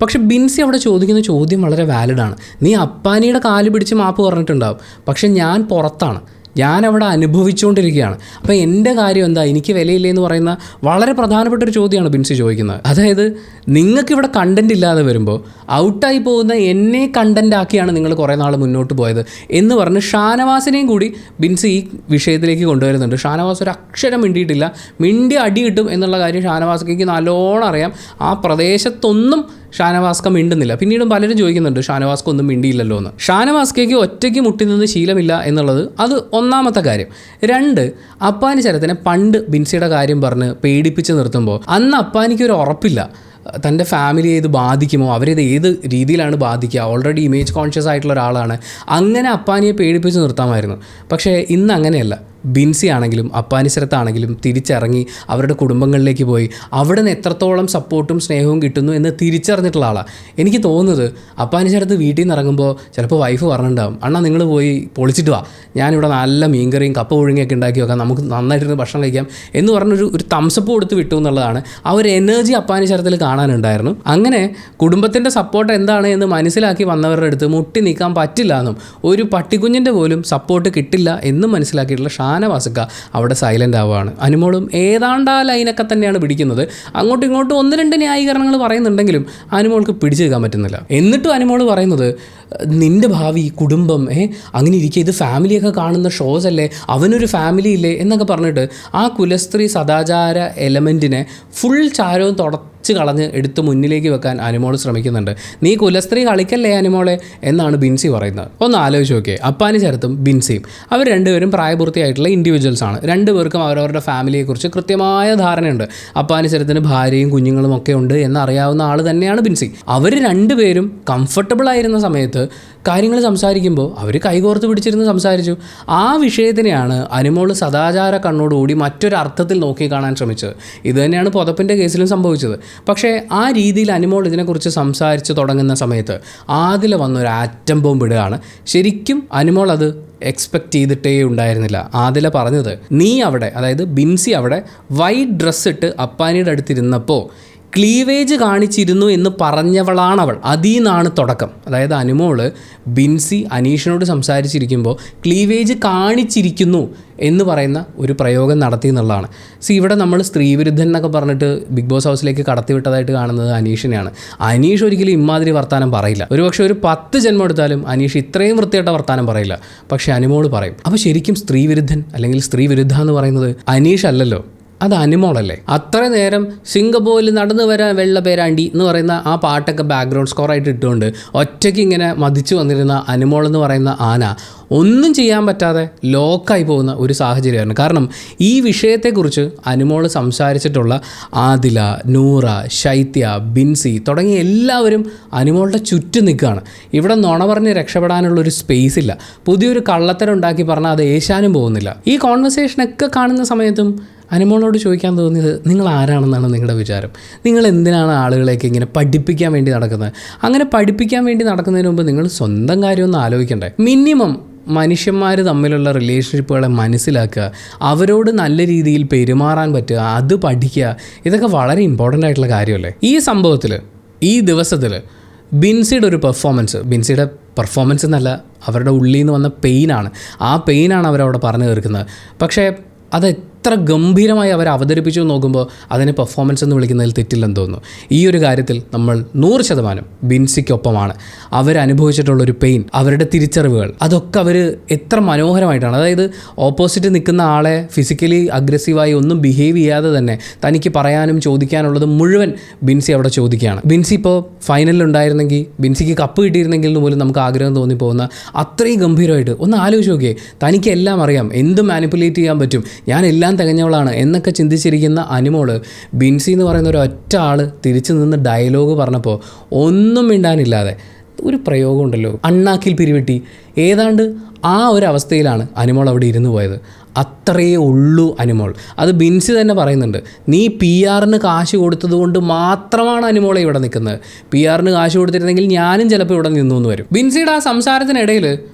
പക്ഷെ ബിൻസി അവിടെ ചോദിക്കുന്ന ചോദ്യം വളരെ വാലിഡാണ്. നീ അപ്പാനിയുടെ കാല് പിടിച്ച് മാപ്പ് പറഞ്ഞിട്ടുണ്ടാവും, പക്ഷെ ഞാൻ പുറത്താണ്, ഞാനവിടെ അനുഭവിച്ചുകൊണ്ടിരിക്കുകയാണ്. അപ്പോൾ എൻ്റെ കാര്യം എന്താ, എനിക്ക് വിലയില്ലേ എന്ന് പറയുന്ന വളരെ പ്രധാനപ്പെട്ടൊരു ചോദ്യമാണ് ബിൻസി ചോദിക്കുന്നത്. അതായത് നിങ്ങൾക്കിവിടെ കണ്ടൻറ് ഇല്ലാതെ വരുമ്പോൾ ഔട്ടായി പോകുന്ന എന്നെ കണ്ടൻ്റ് ആക്കിയാണ് നിങ്ങൾ കുറേ നാൾ മുന്നോട്ട് പോയത് എന്ന് പറഞ്ഞ് ഷാനവാസിനെയും കൂടി ബിൻസി ഈ വിഷയത്തിലേക്ക് കൊണ്ടുവരുന്നുണ്ട്. ഷാനവാസ് ഒരു അക്ഷരം മിണ്ടിയിട്ടില്ല. മിണ്ടി അടി കിട്ടും എന്നുള്ള കാര്യം ഷാനവാസ്കയ്ക്ക് നല്ലോണം അറിയാം. ആ പ്രദേശത്തൊന്നും ഷാനവാസ്ക മിണ്ടുന്നില്ല. പിന്നീടും പലരും ചോദിക്കുന്നുണ്ട് ഷാനവാസ്ക ഒന്നും മിണ്ടിയില്ലല്ലോ എന്ന്. ഷാനവാസ്കയ്ക്ക് ഒറ്റയ്ക്ക് മുട്ടുന്നത് ശീലമില്ല എന്നുള്ളത് അത് ഒന്നാമത്തെ കാര്യം. 2, അപ്പാനി ശരത്തിനെ പണ്ട് ബിൻസിയുടെ കാര്യം പറഞ്ഞ് പേടിപ്പിച്ച് നിർത്തുമ്പോൾ അന്ന് അപ്പാനിക്കൊരു ഉറപ്പില്ല. തൻ്റെ ഫാമിലിയെ ഇത് ബാധിക്കുമോ, അവരിത് ഏത് രീതിയിലാണ് ബാധിക്കുക, ഓൾറെഡി ഇമേജ് കോൺഷ്യസ് ആയിട്ടുള്ള ഒരാളാണ്, അങ്ങനെ അപ്പാനിയെ പേടിപ്പിച്ച് നിർത്താമായിരുന്നു. പക്ഷേ ഇന്ന് അങ്ങനെയല്ല. ബിൻസി ആണെങ്കിലും അപ്പാനിശ്രത്താണെങ്കിലും തിരിച്ചിറങ്ങി അവരുടെ കുടുംബങ്ങളിലേക്ക് പോയി അവിടെ നിന്ന് എത്രത്തോളം സപ്പോർട്ടും സ്നേഹവും കിട്ടുന്നു എന്ന് തിരിച്ചറിഞ്ഞിട്ടുള്ള ആളാണ്. എനിക്ക് തോന്നുന്നത് അപ്പാനിശ്രത്ത് വീട്ടിൽ നിന്ന് ഇറങ്ങുമ്പോൾ ചിലപ്പോൾ വൈഫ് പറഞ്ഞിട്ടുണ്ടാകും, അണ്ണാ നിങ്ങൾ പോയി പൊളിച്ചിട്ട് വാ, ഞാനിവിടെ നല്ല മീൻകറിയും കപ്പ പുഴുങ്ങിയൊക്കെ ഉണ്ടാക്കി വെക്കാം, നമുക്ക് നന്നായിട്ടിരുന്ന് ഭക്ഷണം കഴിക്കാം എന്ന് പറഞ്ഞൊരു തംസപ്പ് കൊടുത്ത് വിട്ടു എന്നുള്ളതാണ്. ആ ഒരു എനർജി അപ്പാനിശ്രത്തിൽ കാണാനുണ്ടായിരുന്നു. അങ്ങനെ കുടുംബത്തിൻ്റെ സപ്പോർട്ട് എന്താണ് എന്ന് മനസ്സിലാക്കി വന്നവരുടെ അടുത്ത് മുട്ടി നിൽക്കാൻ പറ്റില്ല എന്നും ഒരു പട്ടിക്കുഞ്ഞിൻ്റെ പോലും സപ്പോർട്ട് കിട്ടില്ല എന്നും മനസ്സിലാക്കിയിട്ടുള്ള ഷാനവാസിക്ക അവിടെ സൈലൻ്റ് ആവുകയാണ്. അനുമോളും ഏതാണ്ട് ആ ലൈനൊക്കെ തന്നെയാണ് പിടിക്കുന്നത്. അങ്ങോട്ടും ഇങ്ങോട്ടും 1-2 ന്യായീകരണങ്ങൾ പറയുന്നുണ്ടെങ്കിലും അനുമോൾക്ക് പിടിച്ചു നിൽക്കാൻ പറ്റുന്നില്ല. എന്നിട്ടും അനുമോൾ പറയുന്നത് നിൻ്റെ ഭാവി കുടുംബം അങ്ങനെ ഇരിക്കുക, ഇത് ഫാമിലിയൊക്കെ കാണുന്ന ഷോസ് അല്ലേ, അവനൊരു ഫാമിലി ഇല്ലേ എന്നൊക്കെ പറഞ്ഞിട്ട് ആ കുലസ്ത്രീ സദാചാര എലമെൻറ്റിനെ ഫുൾ ചാരവും കളഞ്ഞ് എടുത്ത് മുന്നിലേക്ക് വെക്കാൻ അനുമോൾ ശ്രമിക്കുന്നുണ്ട്. നീ കുലസ്ത്രീ കളിക്കല്ലേ അനുമോളെ എന്നാണ് ബിൻസി പറയുന്നത്. ഒന്ന് ആലോചിച്ച് നോക്കിയേ, അപ്പാനിശ്രത്തും ബിൻസിയും അവർ രണ്ടുപേരും പ്രായപൂർത്തിയായിട്ടുള്ള ഇൻഡിവിജ്വൽസാണ്. രണ്ടുപേർക്കും അവരവരുടെ ഫാമിലിയെക്കുറിച്ച് കൃത്യമായ ധാരണയുണ്ട്. അപ്പാനിശ്രത്തിന് ഭാര്യയും കുഞ്ഞുങ്ങളും ഒക്കെ ഉണ്ട് എന്നറിയാവുന്ന ആൾ തന്നെയാണ് ബിൻസി. അവർ രണ്ടുപേരും കംഫർട്ടബിൾ ആയിരുന്ന സമയത്ത് കാര്യങ്ങൾ സംസാരിക്കുമ്പോൾ അവർ കൈകോർത്ത് പിടിച്ചിരുന്ന് സംസാരിച്ചു. ആ വിഷയത്തിനെയാണ് അനുമോൾ സദാചാര കണ്ണോടുകൂടി മറ്റൊരു അർത്ഥത്തിൽ നോക്കി കാണാൻ ശ്രമിച്ചത്. ഇത് തന്നെയാണ് പുതപ്പിൻ്റെ കേസിലും സംഭവിച്ചത്. പക്ഷേ ആ രീതിയിൽ അനുമോൾ ഇതിനെക്കുറിച്ച് സംസാരിച്ച് തുടങ്ങുന്ന സമയത്ത് ആദില വന്നൊരു ആറ്റം ബോംബ് ഇടുകയാണ്. ശരിക്കും അനുമോൾ അത് എക്സ്പെക്റ്റ് ചെയ്തിട്ടേ ഉണ്ടായിരുന്നില്ല. ആദില പറഞ്ഞത്, നീ അവിടെ, അതായത് ബിൻസി അവിടെ വൈറ്റ് ഡ്രസ്സ് ഇട്ട് അപ്പാനിയുടെ അടുത്തിരുന്നപ്പോൾ ക്ലീവേജ് കാണിച്ചിരുന്നു എന്ന് പറഞ്ഞവളാണവൾ. അതിൽ നിന്നാണ് തുടക്കം. അതായത് അനുമോള് ബിൻസി അനീഷിനോട് സംസാരിച്ചിരിക്കുമ്പോൾ ക്ലീവേജ് കാണിച്ചിരിക്കുന്നു എന്ന് പറയുന്ന ഒരു പ്രയോഗം നടത്തി എന്നുള്ളതാണ്. ഇവിടെ നമ്മൾ സ്ത്രീവിരുദ്ധൻ എന്നൊക്കെ പറഞ്ഞിട്ട് ബിഗ് ബോസ് ഹൗസിലേക്ക് കടത്തിവിട്ടതായിട്ട് കാണുന്നത് അനീഷിനെയാണ്. അനീഷ് ഒരിക്കലും ഇമാതിരി വർത്താനം പറയില്ല. ഒരുപക്ഷെ ഒരു 10 ജന്മം എടുത്താലും അനീഷ് ഇത്രയും വൃത്തിയായിട്ട വർത്താനം പറയില്ല. പക്ഷേ അനുമോൾ പറയും. അപ്പോൾ ശരിക്കും സ്ത്രീവിരുദ്ധൻ അല്ലെങ്കിൽ സ്ത്രീവിരുദ്ധ എന്ന് പറയുന്നത് അനീഷ് അല്ലല്ലോ, അത് അനുമോളല്ലേ. അത്ര നേരം സിംഗപ്പൂരിൽ നടന്നു വരാൻ വെള്ള പേരാണ്ടി എന്ന് പറയുന്ന ആ പാട്ടൊക്കെ ബാക്ക്ഗ്രൗണ്ട് സ്കോറായിട്ട് ഇട്ടുകൊണ്ട് ഒറ്റയ്ക്ക് ഇങ്ങനെ മതിച്ചു വന്നിരുന്ന അനുമോൾ എന്ന് പറയുന്ന ആന ഒന്നും ചെയ്യാൻ പറ്റാതെ ലോക്കായി പോകുന്ന ഒരു സാഹചര്യമായിരുന്നു. കാരണം ഈ വിഷയത്തെക്കുറിച്ച് അനുമോൾ സംസാരിച്ചിട്ടുള്ള ആദില, നൂറ, ശൈത്യ, ബിൻസി തുടങ്ങിയ എല്ലാവരും അനുമോളുടെ ചുറ്റും നിൽക്കുകയാണ്. ഇവിടെ നുണ പറഞ്ഞ് രക്ഷപ്പെടാനുള്ളൊരു സ്പേസ് ഇല്ല. പുതിയൊരു കള്ളത്തരം ഉണ്ടാക്കി പറഞ്ഞാൽ അത് ഏശാനും പോകുന്നില്ല. ഈ കോൺവെർസേഷനൊക്കെ കാണുന്ന സമയത്തും അനുമോളോട് ചോദിക്കാൻ തോന്നിയത്, നിങ്ങൾ ആരാണെന്നാണ് നിങ്ങളുടെ വിചാരം? നിങ്ങൾ എന്തിനാണ് ആളുകളെയൊക്കെ ഇങ്ങനെ പഠിപ്പിക്കാൻ വേണ്ടി നടക്കുന്നത്? അങ്ങനെ പഠിപ്പിക്കാൻ വേണ്ടി നടക്കുന്നതിന് മുമ്പ് നിങ്ങൾ സ്വന്തം കാര്യമൊന്നും ആലോചിക്കണ്ടേ? മിനിമം മനുഷ്യന്മാർ തമ്മിലുള്ള റിലേഷൻഷിപ്പുകളെ മനസ്സിലാക്കുക, അവരോട് നല്ല രീതിയിൽ പെരുമാറാൻ പറ്റുക, അത് പഠിക്കുക, ഇതൊക്കെ വളരെ ഇമ്പോർട്ടൻ്റ് ആയിട്ടുള്ള കാര്യമല്ലേ? ഈ സംഭവത്തിൽ, ഈ ദിവസത്തിൽ ബിൻസിയുടെ ഒരു പെർഫോമൻസ്, ബിൻസിയുടെ പെർഫോമൻസ് എന്നല്ല, അവരുടെ ഉള്ളിൽ നിന്ന് വന്ന പെയിനാണ്. ആ പെയിനാണ് അവരവിടെ പറഞ്ഞു തീർക്കുന്നത്. പക്ഷേ അത് എത്ര ഗംഭീരമായി അവർ അവതരിപ്പിച്ചു നോക്കുമ്പോൾ അതിനെ പെർഫോമൻസ് എന്ന് വിളിക്കുന്നതിൽ തെറ്റില്ലെന്ന് തോന്നുന്നു. ഈ ഒരു കാര്യത്തിൽ നമ്മൾ 100% ബിൻസിക്കൊപ്പമാണ്. അവരനുഭവിച്ചിട്ടുള്ളൊരു പെയിൻ, അവരുടെ തിരിച്ചറിവുകൾ, അതൊക്കെ അവർ എത്ര മനോഹരമായിട്ടാണ്. അതായത് ഓപ്പോസിറ്റ് നിൽക്കുന്ന ആളെ ഫിസിക്കലി അഗ്രസീവായി ഒന്നും ബിഹേവ് ചെയ്യാതെ തന്നെ തനിക്ക് പറയാനും ചോദിക്കാനുള്ളത് മുഴുവൻ ബിൻസി അവിടെ ചോദിക്കുകയാണ്. ബിൻസി ഇപ്പോൾ ഫൈനലിലുണ്ടായിരുന്നെങ്കിൽ, ബിൻസിക്ക് കപ്പ് കിട്ടിയിരുന്നെങ്കിൽ എന്ന് പോലും നമുക്ക് ആഗ്രഹം തോന്നിപ്പോകുന്ന അത്രയും ഗംഭീരമായിട്ട് ഒന്ന് ആലോചിച്ച് നോക്കിയേ. തനിക്ക് എല്ലാം അറിയാം, എന്ത് മാനിപ്പുലേറ്റ് ചെയ്യാൻ പറ്റും, ഞാൻ എല്ലാം തികഞ്ഞവളാണ് എന്നൊക്കെ ചിന്തിച്ചിരിക്കുന്ന അനുമോള് ബിൻസി എന്ന് പറയുന്ന ഒരു ഒറ്റ ആൾ തിരിച്ചു നിന്ന് ഡയലോഗ് പറഞ്ഞപ്പോൾ ഒന്നും മിണ്ടാനില്ലാതെ ഒരു പ്രയോഗം ഉണ്ടല്ലോ, അണ്ണാക്കിൽ പിരിവെട്ടി, ഏതാണ്ട് ആ ഒരു അവസ്ഥയിലാണ് അനുമോൾ അവിടെ ഇരുന്ന് പോയത്. അത്രയേ ഉള്ളൂ അനുമോൾ. അത് ബിൻസി തന്നെ പറയുന്നുണ്ട്. നീ PR-ന് കാശ് കൊടുത്തത് കൊണ്ട് മാത്രമാണ് അനുമോളെ ഇവിടെ നിൽക്കുന്നത്. PR-ന് കാശ് കൊടുത്തിരുന്നെങ്കിൽ ഞാനും ചിലപ്പോൾ ഇവിടെ നിന്നു എന്ന് വരും. ബിൻസിയുടെ ആ സംസാരത്തിനിടയിൽ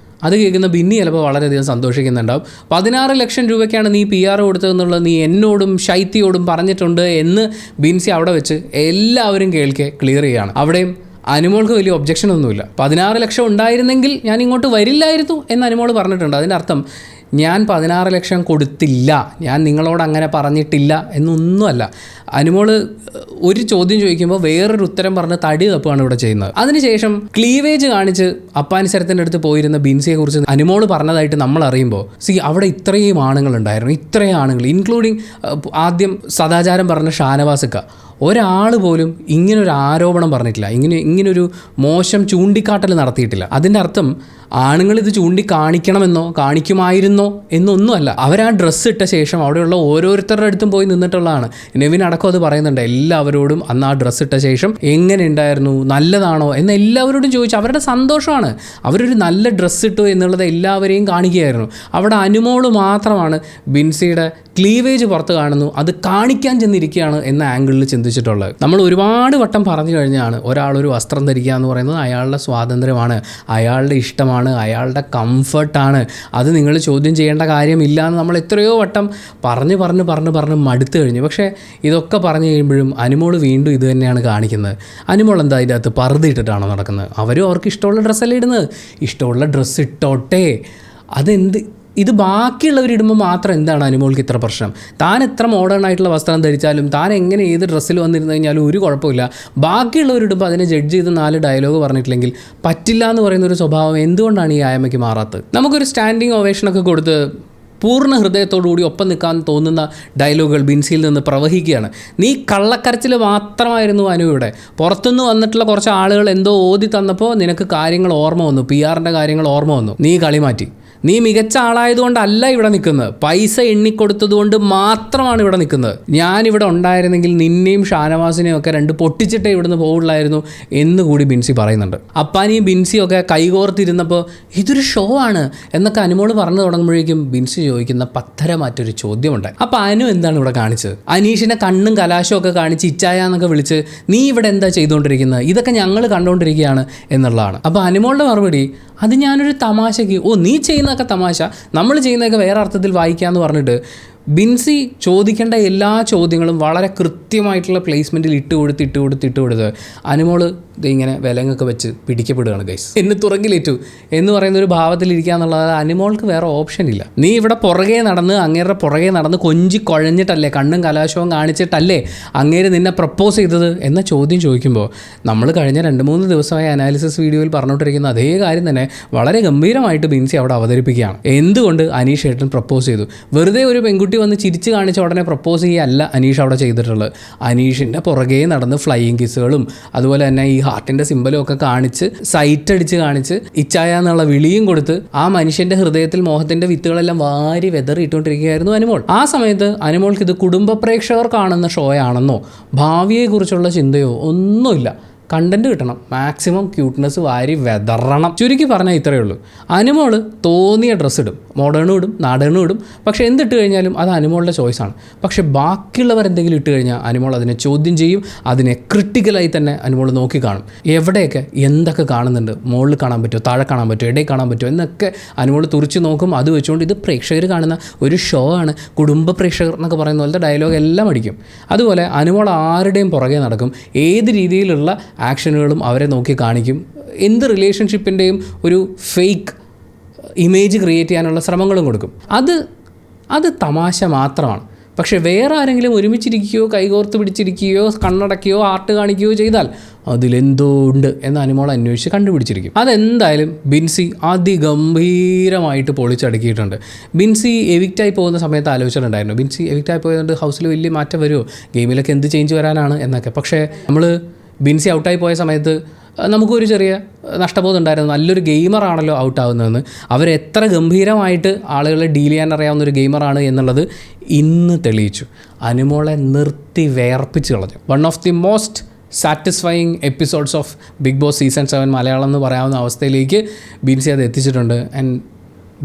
അത് കേൾക്കുന്ന ബിന്നി ചിലപ്പോൾ വളരെയധികം സന്തോഷിക്കുന്നുണ്ടാവും. 16 ലക്ഷം രൂപയ്ക്കാണ് നീ PR കൊടുത്തതെന്നുള്ളത് നീ എന്നോടും ശൈത്യയോടും പറഞ്ഞിട്ടുണ്ട് എന്ന് ബിൻസി അവിടെ വെച്ച് എല്ലാവരും കേൾക്കെ ക്ലിയർ ചെയ്യുകയാണ്. അവിടെയും അനുമോൾക്ക് വലിയ ഒബ്ജക്ഷനൊന്നുമില്ല. 16 ലക്ഷം ഉണ്ടായിരുന്നെങ്കിൽ ഞാൻ ഇങ്ങോട്ട് വരില്ലായിരുന്നു എന്ന് അനുമോൾ പറഞ്ഞിട്ടുണ്ട്. അതിൻ്റെ അർത്ഥം ഞാൻ 16 ലക്ഷം കൊടുത്തില്ല, ഞാൻ നിങ്ങളോട് അങ്ങനെ പറഞ്ഞിട്ടില്ല എന്നൊന്നുമല്ല. അനുമോള് ഒരു ചോദ്യം ചോദിക്കുമ്പോൾ വേറൊരു ഉത്തരം പറഞ്ഞ് തടി തപ്പാണ് ഇവിടെ ചെയ്യുന്നത്. അതിനുശേഷം ക്ലീവേജ് കാണിച്ച് അപ്പാനിശ്രത്തിൻ്റെ അടുത്ത് പോയിരുന്ന ബിൻസിയെക്കുറിച്ച് അനുമോള് പറഞ്ഞതായിട്ട് നമ്മൾ അറിയുമ്പോൾ അവിടെ ഇത്രയും ആണുങ്ങളുണ്ടായിരുന്നു, ഇത്രയും ആണുങ്ങൾ, ഇൻക്ലൂഡിങ് ആദ്യം സദാചാരം പറഞ്ഞ ഷാനവാസിക്ക. ഒരാൾ പോലും ഇങ്ങനൊരു ആരോപണം പറഞ്ഞിട്ടില്ല, ഇങ്ങനൊരു മോശം ചൂണ്ടിക്കാട്ടൽ നടത്തിയിട്ടില്ല. അതിൻ്റെ അർത്ഥം ആണുങ്ങൾ ഇത് ചൂണ്ടിക്കാണിക്കണമെന്നോ കാണിക്കുമായിരുന്നോ എന്നൊന്നുമല്ല. അവർ ആ ഡ്രസ്സ് ഇട്ട ശേഷം അവിടെയുള്ള ഓരോരുത്തരുടെ അടുത്തും പോയി നിന്നിട്ടുള്ളതാണ്. നെവിൻ അടക്കം അത് പറയുന്നുണ്ട്. എല്ലാവരോടും അന്ന് ആ ഡ്രസ്സ് ഇട്ട ശേഷം എങ്ങനെ ഉണ്ടായിരുന്നു, നല്ലതാണോ എന്ന് എല്ലാവരോടും ചോദിച്ചു. അവരുടെ സന്തോഷമാണ്. അവരൊരു നല്ല ഡ്രസ്സ് ഇട്ടു എന്നുള്ളത് എല്ലാവരെയും കാണിക്കുകയായിരുന്നു. അവിടെ അനുമോള് മാത്രമാണ് ബിൻസിയുടെ ക്ലീവേജ് പുറത്ത് കാണുന്നു, അത് കാണിക്കാൻ ചെന്നിരിക്കുകയാണ് എന്ന ആംഗിളിൽ ചിന്തിച്ചിട്ടുള്ളത്. നമ്മൾ ഒരുപാട് വട്ടം പറഞ്ഞു കഴിഞ്ഞാണ് ഒരാളൊരു വസ്ത്രം ധരിക്കുക എന്ന് പറയുന്നത് അയാളുടെ സ്വാതന്ത്ര്യമാണ്, അയാളുടെ ഇഷ്ടമാണ്, അയാളുടെ കംഫർട്ടാണ്. അത് നിങ്ങൾ ചോദ്യം ചെയ്യേണ്ട കാര്യമില്ല എന്ന് നമ്മൾ എത്രയോ വട്ടം പറഞ്ഞ് മടുത്തു കഴിഞ്ഞു. പക്ഷേ ഇതൊക്കെ പറഞ്ഞു കഴിയുമ്പോഴും അനുമോൾ വീണ്ടും ഇത് തന്നെയാണ് കാണിക്കുന്നത്. അനുമോൾ എന്താ അതിൻ്റെ അകത്ത് പർദ്ദ ഇട്ടിട്ടാണോ നടക്കുന്നത്? അവരും അവർക്ക് ഇഷ്ടമുള്ള ഡ്രസ്സല്ലേ ഇടുന്നത്. ഇഷ്ടമുള്ള ഡ്രസ്സ് ഇട്ടോട്ടെ. അതെന്ത് ഇത് ബാക്കിയുള്ളവരിടുമ്പോൾ മാത്രം എന്താണ് അനുമോൾക്ക് ഇത്ര പ്രശ്നം? താൻ എത്ര മോഡേൺ ആയിട്ടുള്ള വസ്ത്രം ധരിച്ചാലും, താൻ എങ്ങനെ ഏത് ഡ്രസ്സിൽ വന്നിരുന്നു കഴിഞ്ഞാലും ഒരു കുഴപ്പമില്ല. ബാക്കിയുള്ളവരിടുമ്പോൾ അതിനെ ജഡ്ജ് ചെയ്ത് 4 ഡയലോഗ് പറഞ്ഞിട്ടില്ലെങ്കിൽ പറ്റില്ല എന്ന് പറയുന്നൊരു സ്വഭാവം എന്തുകൊണ്ടാണ് ഈ ആയമ്മയ്ക്ക് മാറാത്തത്? നമുക്കൊരു സ്റ്റാൻഡിങ് ഒവേഷനൊക്കെ കൊടുത്ത് പൂർണ്ണ ഹൃദയത്തോടുകൂടി ഒപ്പം നിൽക്കാൻ തോന്നുന്ന ഡയലോഗുകൾ ബിൻസിയിൽ നിന്ന് പ്രവഹിക്കുകയാണ്. നീ കള്ളക്കരച്ചിൽ മാത്രമായിരുന്നു അനു. ഇവിടെ പുറത്തുനിന്ന് വന്നിട്ടുള്ള കുറച്ച് ആളുകൾ എന്തോ ഓതി തന്നപ്പോൾ നിനക്ക് കാര്യങ്ങൾ ഓർമ്മ വന്നു, PR-ൻ്റെ കാര്യങ്ങൾ ഓർമ്മ വന്നു, നീ കളി മാറ്റി. നീ മികച്ച ആളായതുകൊണ്ടല്ല ഇവിടെ നിൽക്കുന്നത്, പൈസ എണ്ണിക്കൊടുത്തതുകൊണ്ട് മാത്രമാണ് ഇവിടെ നിൽക്കുന്നത്. ഞാനിവിടെ ഉണ്ടായിരുന്നെങ്കിൽ നിന്നെയും ഷാനവാസിനെയും ഒക്കെ 2 പൊട്ടിച്ചിട്ടേ ഇവിടുന്ന് പോകുള്ളായിരുന്നു എന്ന് കൂടി ബിൻസി പറയുന്നുണ്ട്. അപ്പാനിയും ബിൻസിയൊക്കെ കൈകോർത്തിരുന്നപ്പോൾ ഇതൊരു ഷോ ആണ് എന്നൊക്കെ അനുമോള് പറഞ്ഞു തുടങ്ങുമ്പോഴേക്കും ബിൻസി ചോദിക്കുന്ന പത്തരമാറ്റൊരു ചോദ്യമുണ്ടായി. അപ്പോൾ അനു എന്താണ് ഇവിടെ കാണിച്ചത്? അനീഷിനെ കണ്ണും കലാശവും ഒക്കെ കാണിച്ച് ഇച്ചായ എന്നൊക്കെ വിളിച്ച് നീ ഇവിടെ എന്താ ചെയ്തുകൊണ്ടിരിക്കുന്നത്, ഇതൊക്കെ ഞങ്ങൾ കണ്ടുകൊണ്ടിരിക്കുകയാണ് എന്നുള്ളതാണ്. അപ്പോൾ അനുമോളുടെ മറുപടി അത് ഞാനൊരു തമാശയ്ക്ക്, നീ ചെയ്യുന്നതൊക്കെ തമാശ, നമ്മൾ ചെയ്യുന്നതൊക്കെ വേറെ അർത്ഥത്തിൽ വായിക്കാമെന്ന് പറഞ്ഞിട്ട് ബിൻസി ചോദിക്കേണ്ട എല്ലാ ചോദ്യങ്ങളും വളരെ കൃത്യമായിട്ടുള്ള പ്ലേസ്മെൻറ്റിൽ ഇട്ട് കൊടുത്ത് അനുമോള് ഇങ്ങനെ വിലങ്ങൊക്കെ വെച്ച് പിടിക്കപ്പെടുകയാണ് ഗൈസ്. എന്നെ തുറങ്കിലേറ്റു എന്ന് പറയുന്ന ഒരു ഭാവത്തിലിരിക്കുക എന്നുള്ളത് അനുമോൾക്ക് വേറെ ഓപ്ഷൻ ഇല്ല. നീ ഇവിടെ അങ്ങേരുടെ പുറകെ നടന്ന് കൊഞ്ചി കുഴഞ്ഞിട്ടല്ലേ, കണ്ണും കലാശവും കാണിച്ചിട്ടല്ലേ അങ്ങേര് നിന്നെ പ്രപ്പോസ് ചെയ്തത് എന്ന ചോദ്യം ചോദിക്കുമ്പോൾ നമ്മൾ കഴിഞ്ഞ 2-3 ദിവസമായി അനാലിസിസ് വീഡിയോയിൽ പറഞ്ഞുകൊണ്ടിരിക്കുന്ന അതേ കാര്യം തന്നെ വളരെ ഗംഭീരമായിട്ട് ബിൻസി അവിടെ അവതരിപ്പിക്കുകയാണ്. എന്തുകൊണ്ട് അനീഷ് ഏട്ടൻ പ്രപ്പോസ് ചെയ്തു? വെറുതെ ഒരു പെൺകുട്ടി വന്ന് ചിരിച്ച് കാണിച്ച ഉടനെ പ്രപ്പോസ് ചെയ്യല്ല അനീഷ് അവിടെ ചെയ്തിട്ടുള്ളത്. അനീഷിൻ്റെ പുറകെ നടന്ന് ഫ്ലൈയിങ് കിസ്സുകളും അതുപോലെ തന്നെ ഈ ഹാർട്ടിൻ്റെ സിമ്പലും ഒക്കെ കാണിച്ച് സൈറ്റ് അടിച്ച് കാണിച്ച് ഇച്ചായ എന്നുള്ള വിളിയും കൊടുത്ത് ആ മനുഷ്യൻ്റെ ഹൃദയത്തിൽ മോഹത്തിൻ്റെ വിത്തുകളെല്ലാം വാരി വെതറിയിട്ടുകൊണ്ടിരിക്കുകയായിരുന്നു അനുമോൾ. ആ സമയത്ത് അനുമോൾക്ക് ഇത് കുടുംബ പ്രേക്ഷകർ കാണുന്ന ഷോയാണെന്നോ ഭാവിയെക്കുറിച്ചുള്ള ചിന്തയോ ഒന്നുമില്ല. കണ്ടന്റ് കിട്ടണം, മാക്സിമം ക്യൂട്ട്നെസ് വാരി വെതറണം. ചുരുക്കി പറഞ്ഞാൽ ഇത്രയേ ഉള്ളൂ. അനുമോൾ തോന്നിയ ഡ്രസ്സ് ഇടും, മോഡേണും ഇടും, നാടേണും ഇടും. പക്ഷേ എന്തിട്ട് കഴിഞ്ഞാലും അത് അനുമോളുടെ ചോയ്സാണ്. പക്ഷേ ബാക്കിയുള്ളവർ എന്തെങ്കിലും ഇട്ട് കഴിഞ്ഞാൽ അനുമോൾ അതിനെ ചോദ്യം ചെയ്യും, അതിനെ ക്രിട്ടിക്കലായി തന്നെ അനുമോൾ നോക്കി കാണും. എവിടെയൊക്കെ എന്തൊക്കെ കാണുന്നുണ്ട്, മുകളിൽ കാണാൻ പറ്റുമോ, താഴെ കാണാൻ പറ്റുമോ, ഇടയിൽ കാണാൻ പറ്റുമോ എന്നൊക്കെ അനുമോൾ തുറിച്ച് നോക്കും. അത് വെച്ചുകൊണ്ട് ഇത് പ്രേക്ഷകർ കാണുന്ന ഒരു ഷോ ആണ്, കുടുംബ പ്രേക്ഷകർ എന്നൊക്കെ പറയുന്ന പോലത്തെ ഡയലോഗ് എല്ലാം അടിക്കും. അതുപോലെ അനുമോൾ ആരുടെയും പുറകെ നടക്കും, ഏത് രീതിയിലുള്ള ആക്ഷനുകളും അവരെ നോക്കി കാണിക്കും. എന്ത് റിലേഷൻഷിപ്പിൻ്റെയും ഒരു ഫേക്ക് ഇമേജ് ക്രിയേറ്റ് ചെയ്യാനുള്ള ശ്രമങ്ങളും കൊടുക്കും. അത് തമാശ മാത്രമാണ്. പക്ഷേ വേറെ ആരെങ്കിലും ഒരുമിച്ചിരിക്കുകയോ കൈകോർത്ത് പിടിച്ചിരിക്കുകയോ കണ്ണടക്കുകയോ ആർട്ട് കാണിക്കുകയോ ചെയ്താൽ അതിലെന്തോ ഉണ്ട് എന്ന് അനുമോൾ അന്വേഷിച്ച് കണ്ടുപിടിച്ചിരിക്കും. അതെന്തായാലും ബിൻസി അതിഗംഭീരമായിട്ട് പൊളിച്ചടുക്കിയിട്ടുണ്ട്. ബിൻസി എവിക്റ്റായി പോകുന്ന സമയത്ത് ആലോചിച്ചിട്ടുണ്ടായിരുന്നു, ബിൻസി എവിക്റ്റായി പോയതുകൊണ്ട് ഹൗസിൽ വലിയ മാറ്റം വരുമോ, ഗെയിമിലൊക്കെ എന്ത് ചേഞ്ച് വരാനാണ് എന്നൊക്കെ. പക്ഷേ നമ്മൾ ബിൻസി ഔട്ടായി പോയ സമയത്ത് നമുക്കൊരു ചെറിയ നഷ്ടബോധം ഉണ്ടായിരുന്നു. നല്ലൊരു ഗെയിമറാണല്ലോ ഔട്ടാവുന്നതെന്ന്. അവരെത്ര ഗംഭീരമായിട്ട് ആളുകളെ ഡീൽ ചെയ്യാൻ അറിയാവുന്ന ഒരു ഗെയിമറാണ് എന്നുള്ളത് ഇന്ന് തെളിയിച്ചു. അനുമോളെ നിർത്തി വേർപ്പിച്ച് കളഞ്ഞു. One of the most satisfying episodes of Bigg Boss season 7 Malayalam എന്ന് പറയാവുന്ന അവസ്ഥയിലേക്ക് ബിൻസി അത് എത്തിച്ചിട്ടുണ്ട്. And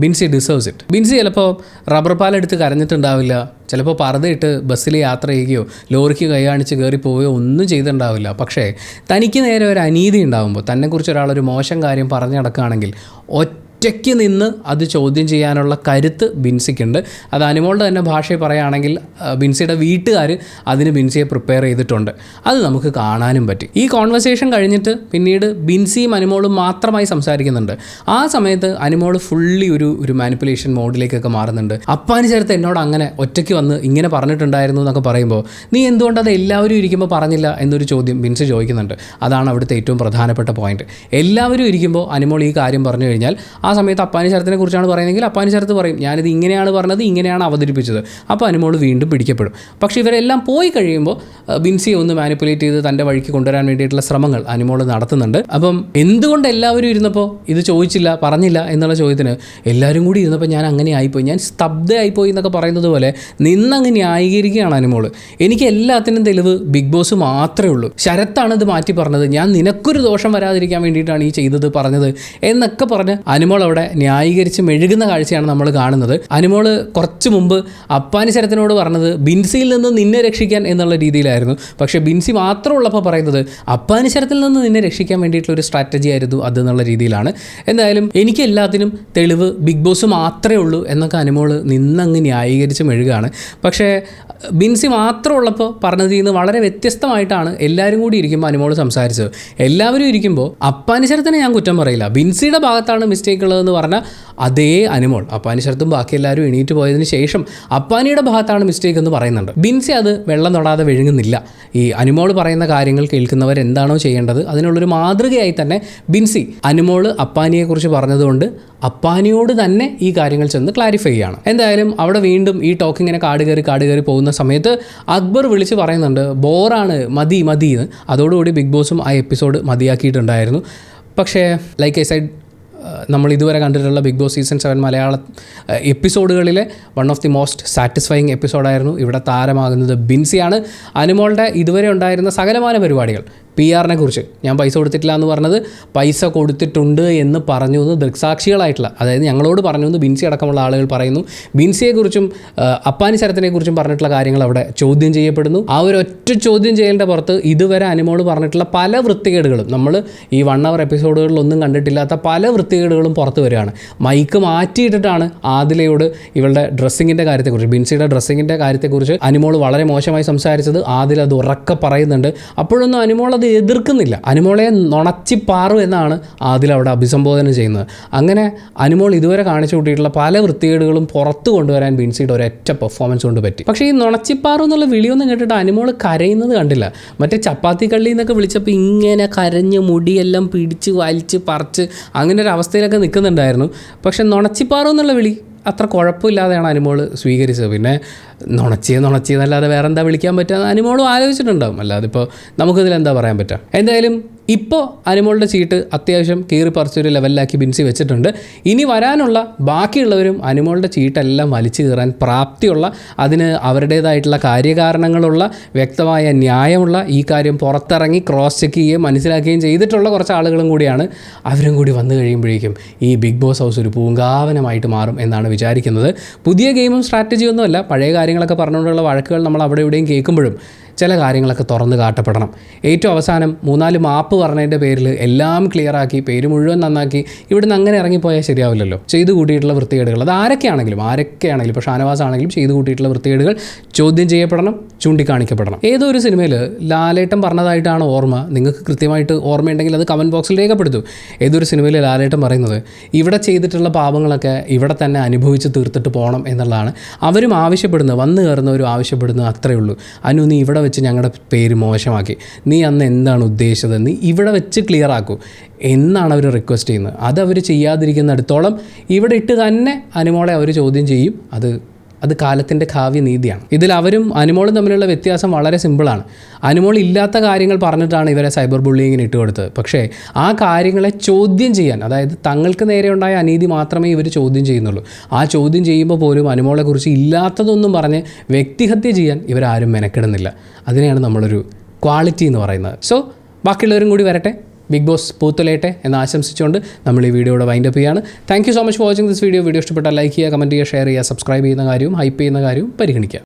Binsi deserves it. Binsi ചിലപ്പോൾ റബ്ബർ പാലെടുത്ത് കരഞ്ഞിട്ടുണ്ടാവില്ല, ചിലപ്പോൾ പർദ്ദയിട്ട് ബസ്സിൽ യാത്ര ചെയ്യുകയോ ലോറിക്ക് കൈ കാണിച്ച് കയറി പോവുകയോ ഒന്നും ചെയ്തിട്ടുണ്ടാവില്ല. പക്ഷേ തനിക്ക് നേരെ ഒരു അനീതി ഉണ്ടാകുമ്പോൾ, തന്നെക്കുറിച്ച് ഒരാളൊരു മോശം കാര്യം പറഞ്ഞു നടക്കുകയാണെങ്കിൽ ഒറ്റയ്ക്ക് നിന്ന് അത് ചോദ്യം ചെയ്യാനുള്ള കരുത്ത് ബിൻസിക്കുണ്ട്. അത് അനുമോളുടെ തന്നെ ഭാഷയിൽ പറയുകയാണെങ്കിൽ ബിൻസിയുടെ വീട്ടുകാർ അതിന് ബിൻസിയെ പ്രിപ്പയർ ചെയ്തിട്ടുണ്ട്. അത് നമുക്ക് കാണാനും പറ്റി. ഈ കോൺവെർസേഷൻ കഴിഞ്ഞിട്ട് പിന്നീട് ബിൻസിയും അനുമോളും മാത്രമായി സംസാരിക്കുന്നുണ്ട്. ആ സമയത്ത് അനുമോൾ ഫുള്ളി ഒരു മാനിപ്പുലേഷൻ മോഡിലേക്കൊക്കെ മാറുന്നുണ്ട്. അപ്പാന് ചേർത്ത് എന്നോട് അങ്ങനെ ഒറ്റയ്ക്ക് വന്ന് ഇങ്ങനെ പറഞ്ഞിട്ടുണ്ടായിരുന്നു എന്നൊക്കെ പറയുമ്പോൾ നീ എന്തുകൊണ്ട് അത് എല്ലാവരും ഇരിക്കുമ്പോൾ പറഞ്ഞില്ല എന്നൊരു ചോദ്യം ബിൻസി ചോദിക്കുന്നുണ്ട്. അതാണ് അവിടുത്തെ ഏറ്റവും പ്രധാനപ്പെട്ട പോയിന്റ്. എല്ലാവരും ഇരിക്കുമ്പോൾ അനുമോൾ ഈ കാര്യം പറഞ്ഞു കഴിഞ്ഞാൽ ആ സമയത്ത് അപ്പാനി ശരത്തിനെ കുറിച്ചാണ് പറയുന്നതെങ്കിൽ അപ്പാനി ശരത്ത് പറയും ഞാനിത് ഇങ്ങനെയാണ് പറഞ്ഞത്, ഇങ്ങനെയാണ് അവതരിപ്പിച്ചത്. അപ്പോൾ അനുമോൾ വീണ്ടും പിടിക്കപ്പെടും. പക്ഷേ ഇവരെല്ലാം പോയി കഴിയുമ്പോൾ ബിൻസിയെ ഒന്ന് മാനിപ്പുലേറ്റ് ചെയ്ത് തൻ്റെ വഴിക്ക് കൊണ്ടുവരാൻ വേണ്ടിയിട്ടുള്ള ശ്രമങ്ങൾ അനുമോൾ നടത്തുന്നുണ്ട്. അപ്പം എന്തുകൊണ്ട് എല്ലാവരും ഇരുന്നപ്പോൾ ഇത് ചോദിച്ചില്ല, പറഞ്ഞില്ല എന്നുള്ള ചോദ്യത്തിന് എല്ലാവരും കൂടി ഇരുന്നപ്പോൾ ഞാൻ അങ്ങനെ ആയിപ്പോയി, ഞാൻ സ്തബ്ധയായിപ്പോയി എന്നൊക്കെ പറയുന്നത് പോലെ നിന്നങ്ങ് ന്യായീകരിക്കുകയാണ് അനുമോൾ. എനിക്ക് എല്ലാത്തിനും തെളിവ് ബിഗ് ബോസ് മാത്രമേ ഉള്ളൂ, ശരത്താണ് ഇത് മാറ്റി പറഞ്ഞത്, ഞാൻ നിനക്കൊരു ദോഷം വരാതിരിക്കാൻ വേണ്ടിയിട്ടാണ് ഈ ചെയ്തത് പറഞ്ഞത് എന്നൊക്കെ പറഞ്ഞ് അനുമോൾ അവിടെ ന്യായീകരിച്ച് മെഴുകുന്ന കാഴ്ചയാണ് നമ്മൾ കാണുന്നത്. അനുമോൾ കുറച്ച് മുമ്പ് അപ്പാനി ശരത്തിനോട് പറഞ്ഞത് ബിൻസിയിൽ നിന്ന് നിന്നെ രക്ഷിക്കാൻ എന്നുള്ള രീതിയിലായിരുന്നു. പക്ഷേ ബിൻസി മാത്രമുള്ളപ്പോൾ പറയുന്നത് അപ്പാനി ശരത്തിൽ നിന്ന് നിന്നെ രക്ഷിക്കാൻ വേണ്ടിയിട്ടുള്ള ഒരു സ്ട്രാറ്റജി ആയിരുന്നു അതെന്നുള്ള രീതിയിലാണ്. എന്തായാലും എനിക്ക് എല്ലാത്തിനും തെളിവ് ബിഗ് ബോസ് മാത്രമേ ഉള്ളൂ എന്നൊക്കെ അനുമോൾ നിന്നങ്ങ് ന്യായീകരിച്ച് മെഴുകുകയാണ്. പക്ഷേ ബിൻസി മാത്രമുള്ളപ്പോൾ പറഞ്ഞതിൽ നിന്ന് വളരെ വ്യത്യസ്തമായിട്ടാണ് എല്ലാവരും കൂടി ഇരിക്കുമ്പോൾ അനുമോൾ സംസാരിച്ചത്. എല്ലാവരും ഇരിക്കുമ്പോൾ അപ്പാനി ശരത്തിനെ ഞാൻ കുറ്റം പറയില്ല, ബിൻസിയുടെ ഭാഗത്താണ് മിസ്റ്റേക്ക് ഉള്ളതെന്ന് പറഞ്ഞാൽ അതേ അനുമോൾ അപ്പാനി ശരത്തും ബാക്കി എല്ലാവരും എണീറ്റ് പോയതിന് ശേഷം അപ്പാനിയുടെ ഭാഗത്താണ് മിസ്റ്റേക്ക് എന്ന് പറയുന്നുണ്ട്. ബിൻസി അത് വെള്ളം തൊടാതെ വിഴുങ്ങുന്നില്ല. ഈ അനുമോൾ പറയുന്ന കാര്യങ്ങൾ കേൾക്കുന്നവർ എന്താണോ ചെയ്യേണ്ടത് അതിനുള്ളൊരു മാതൃകയായി തന്നെ ബിൻസി അനുമോൾ അപ്പാനിയെക്കുറിച്ച് പറഞ്ഞതുകൊണ്ട് അപ്പാനിയോട് തന്നെ ഈ കാര്യങ്ങൾ ചെന്ന് ക്ലാരിഫൈ ചെയ്യാണ്. എന്തായാലും അവിടെ വീണ്ടും ഈ ടോക്ക് ഇങ്ങനെ കാട് കയറി പോകുന്ന സമയത്ത് അക്ബർ വിളിച്ച് പറയുന്നുണ്ട് ബോറാണ്, മതി എന്ന്. അതോടുകൂടി ബിഗ് ബോസും ആ എപ്പിസോഡ് മതിയാക്കിയിട്ടുണ്ടായിരുന്നു. പക്ഷേ ലൈക്ക് ഐ സൈഡ് നമ്മൾ ഇതുവരെ കണ്ടിട്ടുള്ള ബിഗ് ബോസ് സീസൺ 7 മലയാള എപ്പിസോഡുകളിലെ one of the most satisfying എപ്പിസോഡായിരുന്നു. ഇവിടെ താരമാകുന്നത് ബിൻസിയാണ്. അനുമോളുടെ ഇതുവരെ ഉണ്ടായിരുന്ന സകലമാന പരിപാടികൾ PR-നെ കുറിച്ച് ഞാൻ പൈസ കൊടുത്തിട്ടില്ല എന്ന് പറഞ്ഞത് പൈസ കൊടുത്തിട്ടുണ്ട് എന്ന് പറഞ്ഞു എന്ന് ദൃക്സാക്ഷികളായിട്ടുള്ള, അതായത് ഞങ്ങളോട് പറഞ്ഞു എന്ന് ബിൻസി അടക്കമുള്ള ആളുകൾ പറയുന്നു. ബിൻസിയെക്കുറിച്ചും അപ്പാനി ശരത്തിനെക്കുറിച്ചും പറഞ്ഞിട്ടുള്ള കാര്യങ്ങൾ അവിടെ ചോദ്യം ചെയ്യപ്പെടുന്നു. ആ ഒരു ഒറ്റ ചോദ്യം ചെയ്യലിൻ്റെ പുറത്ത് ഇതുവരെ അനുമോൾ പറഞ്ഞിട്ടുള്ള പല വൃത്തികേടുകളും, നമ്മൾ ഈ 1 hour എപ്പിസോഡുകളിലൊന്നും കണ്ടിട്ടില്ലാത്ത പല വൃത്തികേടുകളും പുറത്ത് വരികയാണ്. മൈക്ക് മാറ്റിയിട്ടിട്ടാണ് ആദിലയോട് ഇവളുടെ ഡ്രസ്സിങ്ങിൻ്റെ കാര്യത്തെക്കുറിച്ച്, ബിൻസിയുടെ ഡ്രസ്സിങ്ങിൻ്റെ കാര്യത്തെക്കുറിച്ച് അനുമോൾ വളരെ മോശമായി സംസാരിച്ചത് ആദില അത് ഉറക്കെ പറയുന്നുണ്ട്. അപ്പോഴൊന്നും അനുമോൾ അത് എതിർക്കുന്നില്ല. അനുമോളെ നുണച്ചിപ്പാറു എന്നാണ് ആദിൽ അവിടെ അഭിസംബോധന ചെയ്യുന്നത്. അങ്ങനെ അനുമോൾ ഇതുവരെ കാണിച്ചു കൂട്ടിയിട്ടുള്ള പല വൃത്തികേടുകളും പുറത്തു കൊണ്ടുവരാൻ ബിൻസിയുടെ ഒരൊറ്റ പെർഫോമൻസ് കൊണ്ട് പറ്റി. പക്ഷേ ഈ നുണച്ചിപ്പാറു എന്നുള്ള വിളിയൊന്നും കേട്ടിട്ട് അനുമോൾ കരയുന്നത് കണ്ടില്ല. മറ്റേ ചപ്പാത്തി കള്ളി എന്നൊക്കെ വിളിച്ചപ്പോൾ ഇങ്ങനെ കരഞ്ഞ് മുടിയെല്ലാം പിടിച്ച് വലിച്ച് പറിച്ച് അങ്ങനെ ഒരു അവസ്ഥയിലൊക്കെ നിൽക്കുന്നുണ്ടായിരുന്നു. പക്ഷേ നുണച്ചിപ്പാറു എന്നുള്ള വിളി അത്ര കുഴപ്പമില്ലാതെയാണ് അനുമോൾ സ്വീകരിച്ചത്. പിന്നെ നുണച്ചിയെന്നല്ലാതെ വേറെ എന്താ വിളിക്കാൻ പറ്റുക അനുമോളും ആലോചിച്ചിട്ടുണ്ടാവും. അല്ലാതെ ഇപ്പോൾ നമുക്കിതിലെന്താ പറയാൻ പറ്റുക. എന്തായാലും ഇപ്പോൾ അനുമോളുടെ ചീട്ട് അത്യാവശ്യം കീറി പറിച്ചൊരു ലെവലിലാക്കി ബിൻസി വെച്ചിട്ടുണ്ട്. ഇനി വരാനുള്ള ബാക്കിയുള്ളവരും അനുമോളുടെ ചീട്ടെല്ലാം വലിച്ചു കീറാൻ പ്രാപ്തിയുള്ള, അതിന് അവരുടേതായിട്ടുള്ള കാര്യകാരണങ്ങളുള്ള, വ്യക്തമായ ന്യായമുള്ള, ഈ കാര്യം പുറത്തിറങ്ങി ക്രോസ് ചെക്ക് ചെയ്യുകയും മനസ്സിലാക്കുകയും ചെയ്തിട്ടുള്ള കുറച്ച് ആളുകളും കൂടിയാണ്. അവരും കൂടി വന്നു കഴിയുമ്പോഴേക്കും ഈ ബിഗ് ബോസ് ഹൗസ് ഒരു പൂങ്കാവനമായിട്ട് മാറും എന്നാണ് വിചാരിക്കുന്നത്. പുതിയ ഗെയിമും സ്ട്രാറ്റജിയൊന്നുമല്ല, പഴയ കാര്യങ്ങളൊക്കെ പറഞ്ഞുകൊണ്ടുള്ള വഴക്കുകൾ നമ്മൾ അവിടെ ഇവിടെയും കേൾക്കുമ്പോഴും ചില കാര്യങ്ങളൊക്കെ തുറന്ന് കാട്ടപ്പെടണം. ഏറ്റവും അവസാനം 3-4 മാപ്പ് പറഞ്ഞതിൻ്റെ പേരിൽ എല്ലാം ക്ലിയറാക്കി പേര് മുഴുവൻ നന്നാക്കി ഇവിടുന്ന് അങ്ങനെ ഇറങ്ങിപ്പോയാൽ ശരിയാവില്ലല്ലോ. ചെയ്തു കൂട്ടിയിട്ടുള്ള വൃത്തികേടുകൾ അത് ആരൊക്കെയാണെങ്കിലും ഇപ്പോൾ ഷാനവാസ് ആണെങ്കിലും ചെയ്തു കൂട്ടിയിട്ടുള്ള വൃത്തികേടുകൾ ചോദ്യം ചെയ്യപ്പെടണം, ചൂണ്ടിക്കാണിക്കപ്പെടണം. ഏതോ ഒരു സിനിമയിൽ ലാലേട്ടൻ പറഞ്ഞതായിട്ടാണ് ഓർമ്മ, നിങ്ങൾക്ക് കൃത്യമായിട്ട് ഓർമ്മയുണ്ടെങ്കിൽ അത് കമൻറ്റ് ബോക്സിൽ രേഖപ്പെടുത്തും. ഏതൊരു സിനിമയിൽ ലാലേട്ടൻ പറയുന്നത് ഇവിടെ ചെയ്തിട്ടുള്ള പാപങ്ങളൊക്കെ ഇവിടെ തന്നെ അനുഭവിച്ച് തീർത്തിട്ട് പോകണം എന്നുള്ളതാണ്. അവരും ആവശ്യപ്പെടുന്നത്, വന്നു കയറുന്നവരും ആവശ്യപ്പെടുന്നത് അത്രയേ ഉള്ളൂ. അനു നീ ഇവിടെ വെച്ച് ഞങ്ങളുടെ പേര് മോശമാക്കി, നീ അന്ന് എന്താണ് ഉദ്ദേശിച്ചത്, നീ ഇവിടെ വെച്ച് ക്ലിയർ ആക്കൂ എന്നാണ് അവർ റിക്വസ്റ്റ് ചെയ്യുന്നത്. അതവർ ചെയ്യാതിരിക്കുന്നിടത്തോളം ഇവിടെ ഇട്ട് തന്നെ അനുമോളെ അവർ ചോദ്യം ചെയ്യും. അത് കാലത്തിൻ്റെ കാവ്യനീതിയാണ്. ഇതിൽ അവരും അനുമോളും തമ്മിലുള്ള വ്യത്യാസം വളരെ സിമ്പിളാണ്. അനുമോൾ ഇല്ലാത്ത കാര്യങ്ങൾ പറഞ്ഞിട്ടാണ് ഇവരെ സൈബർ ബുള്ളിങ്ങിന് ഇട്ടുകൊടുത്തത്. പക്ഷേ ആ കാര്യങ്ങളെ ചോദ്യം ചെയ്യാൻ, അതായത് തങ്ങൾക്ക് നേരെ ഉണ്ടായ അനീതി മാത്രമേ ഇവർ ചോദ്യം ചെയ്യുന്നുള്ളൂ. ആ ചോദ്യം ചെയ്യുമ്പോൾ പോലും അനുമോളെക്കുറിച്ച് ഇല്ലാത്തതൊന്നും പറഞ്ഞ് വ്യക്തിഹത്യ ചെയ്യാൻ ഇവരാരും മെനക്കെടുന്നില്ല. അതിനെയാണ് നമ്മളൊരു ക്വാളിറ്റി എന്ന് പറയുന്നത്. സോ ബാക്കിയുള്ളവരും കൂടി വരട്ടെ, ബിഗ് ബോസ് പൂത്തുലയട്ടെ എന്ന് ആശംസിച്ചുകൊണ്ട് നമ്മൾ ഈ വീഡിയോയുടെ വൈൻഡപ്പ് ചെയ്യാണ്. Thank you so much for watching this video. Video ഇഷ്ടപ്പെട്ടാൽ ലൈക്ക് ചെയ്യുക, കമൻറ്റ് ചെയ്യുക, ഷെയർ ചെയ്യുക, സബ്സ്ക്രൈബ് ചെയ്യുന്ന കാര്യവും ഹൈപ്പ് ചെയ്യുന്ന കാര്യവും പരിഗണിക്കുക.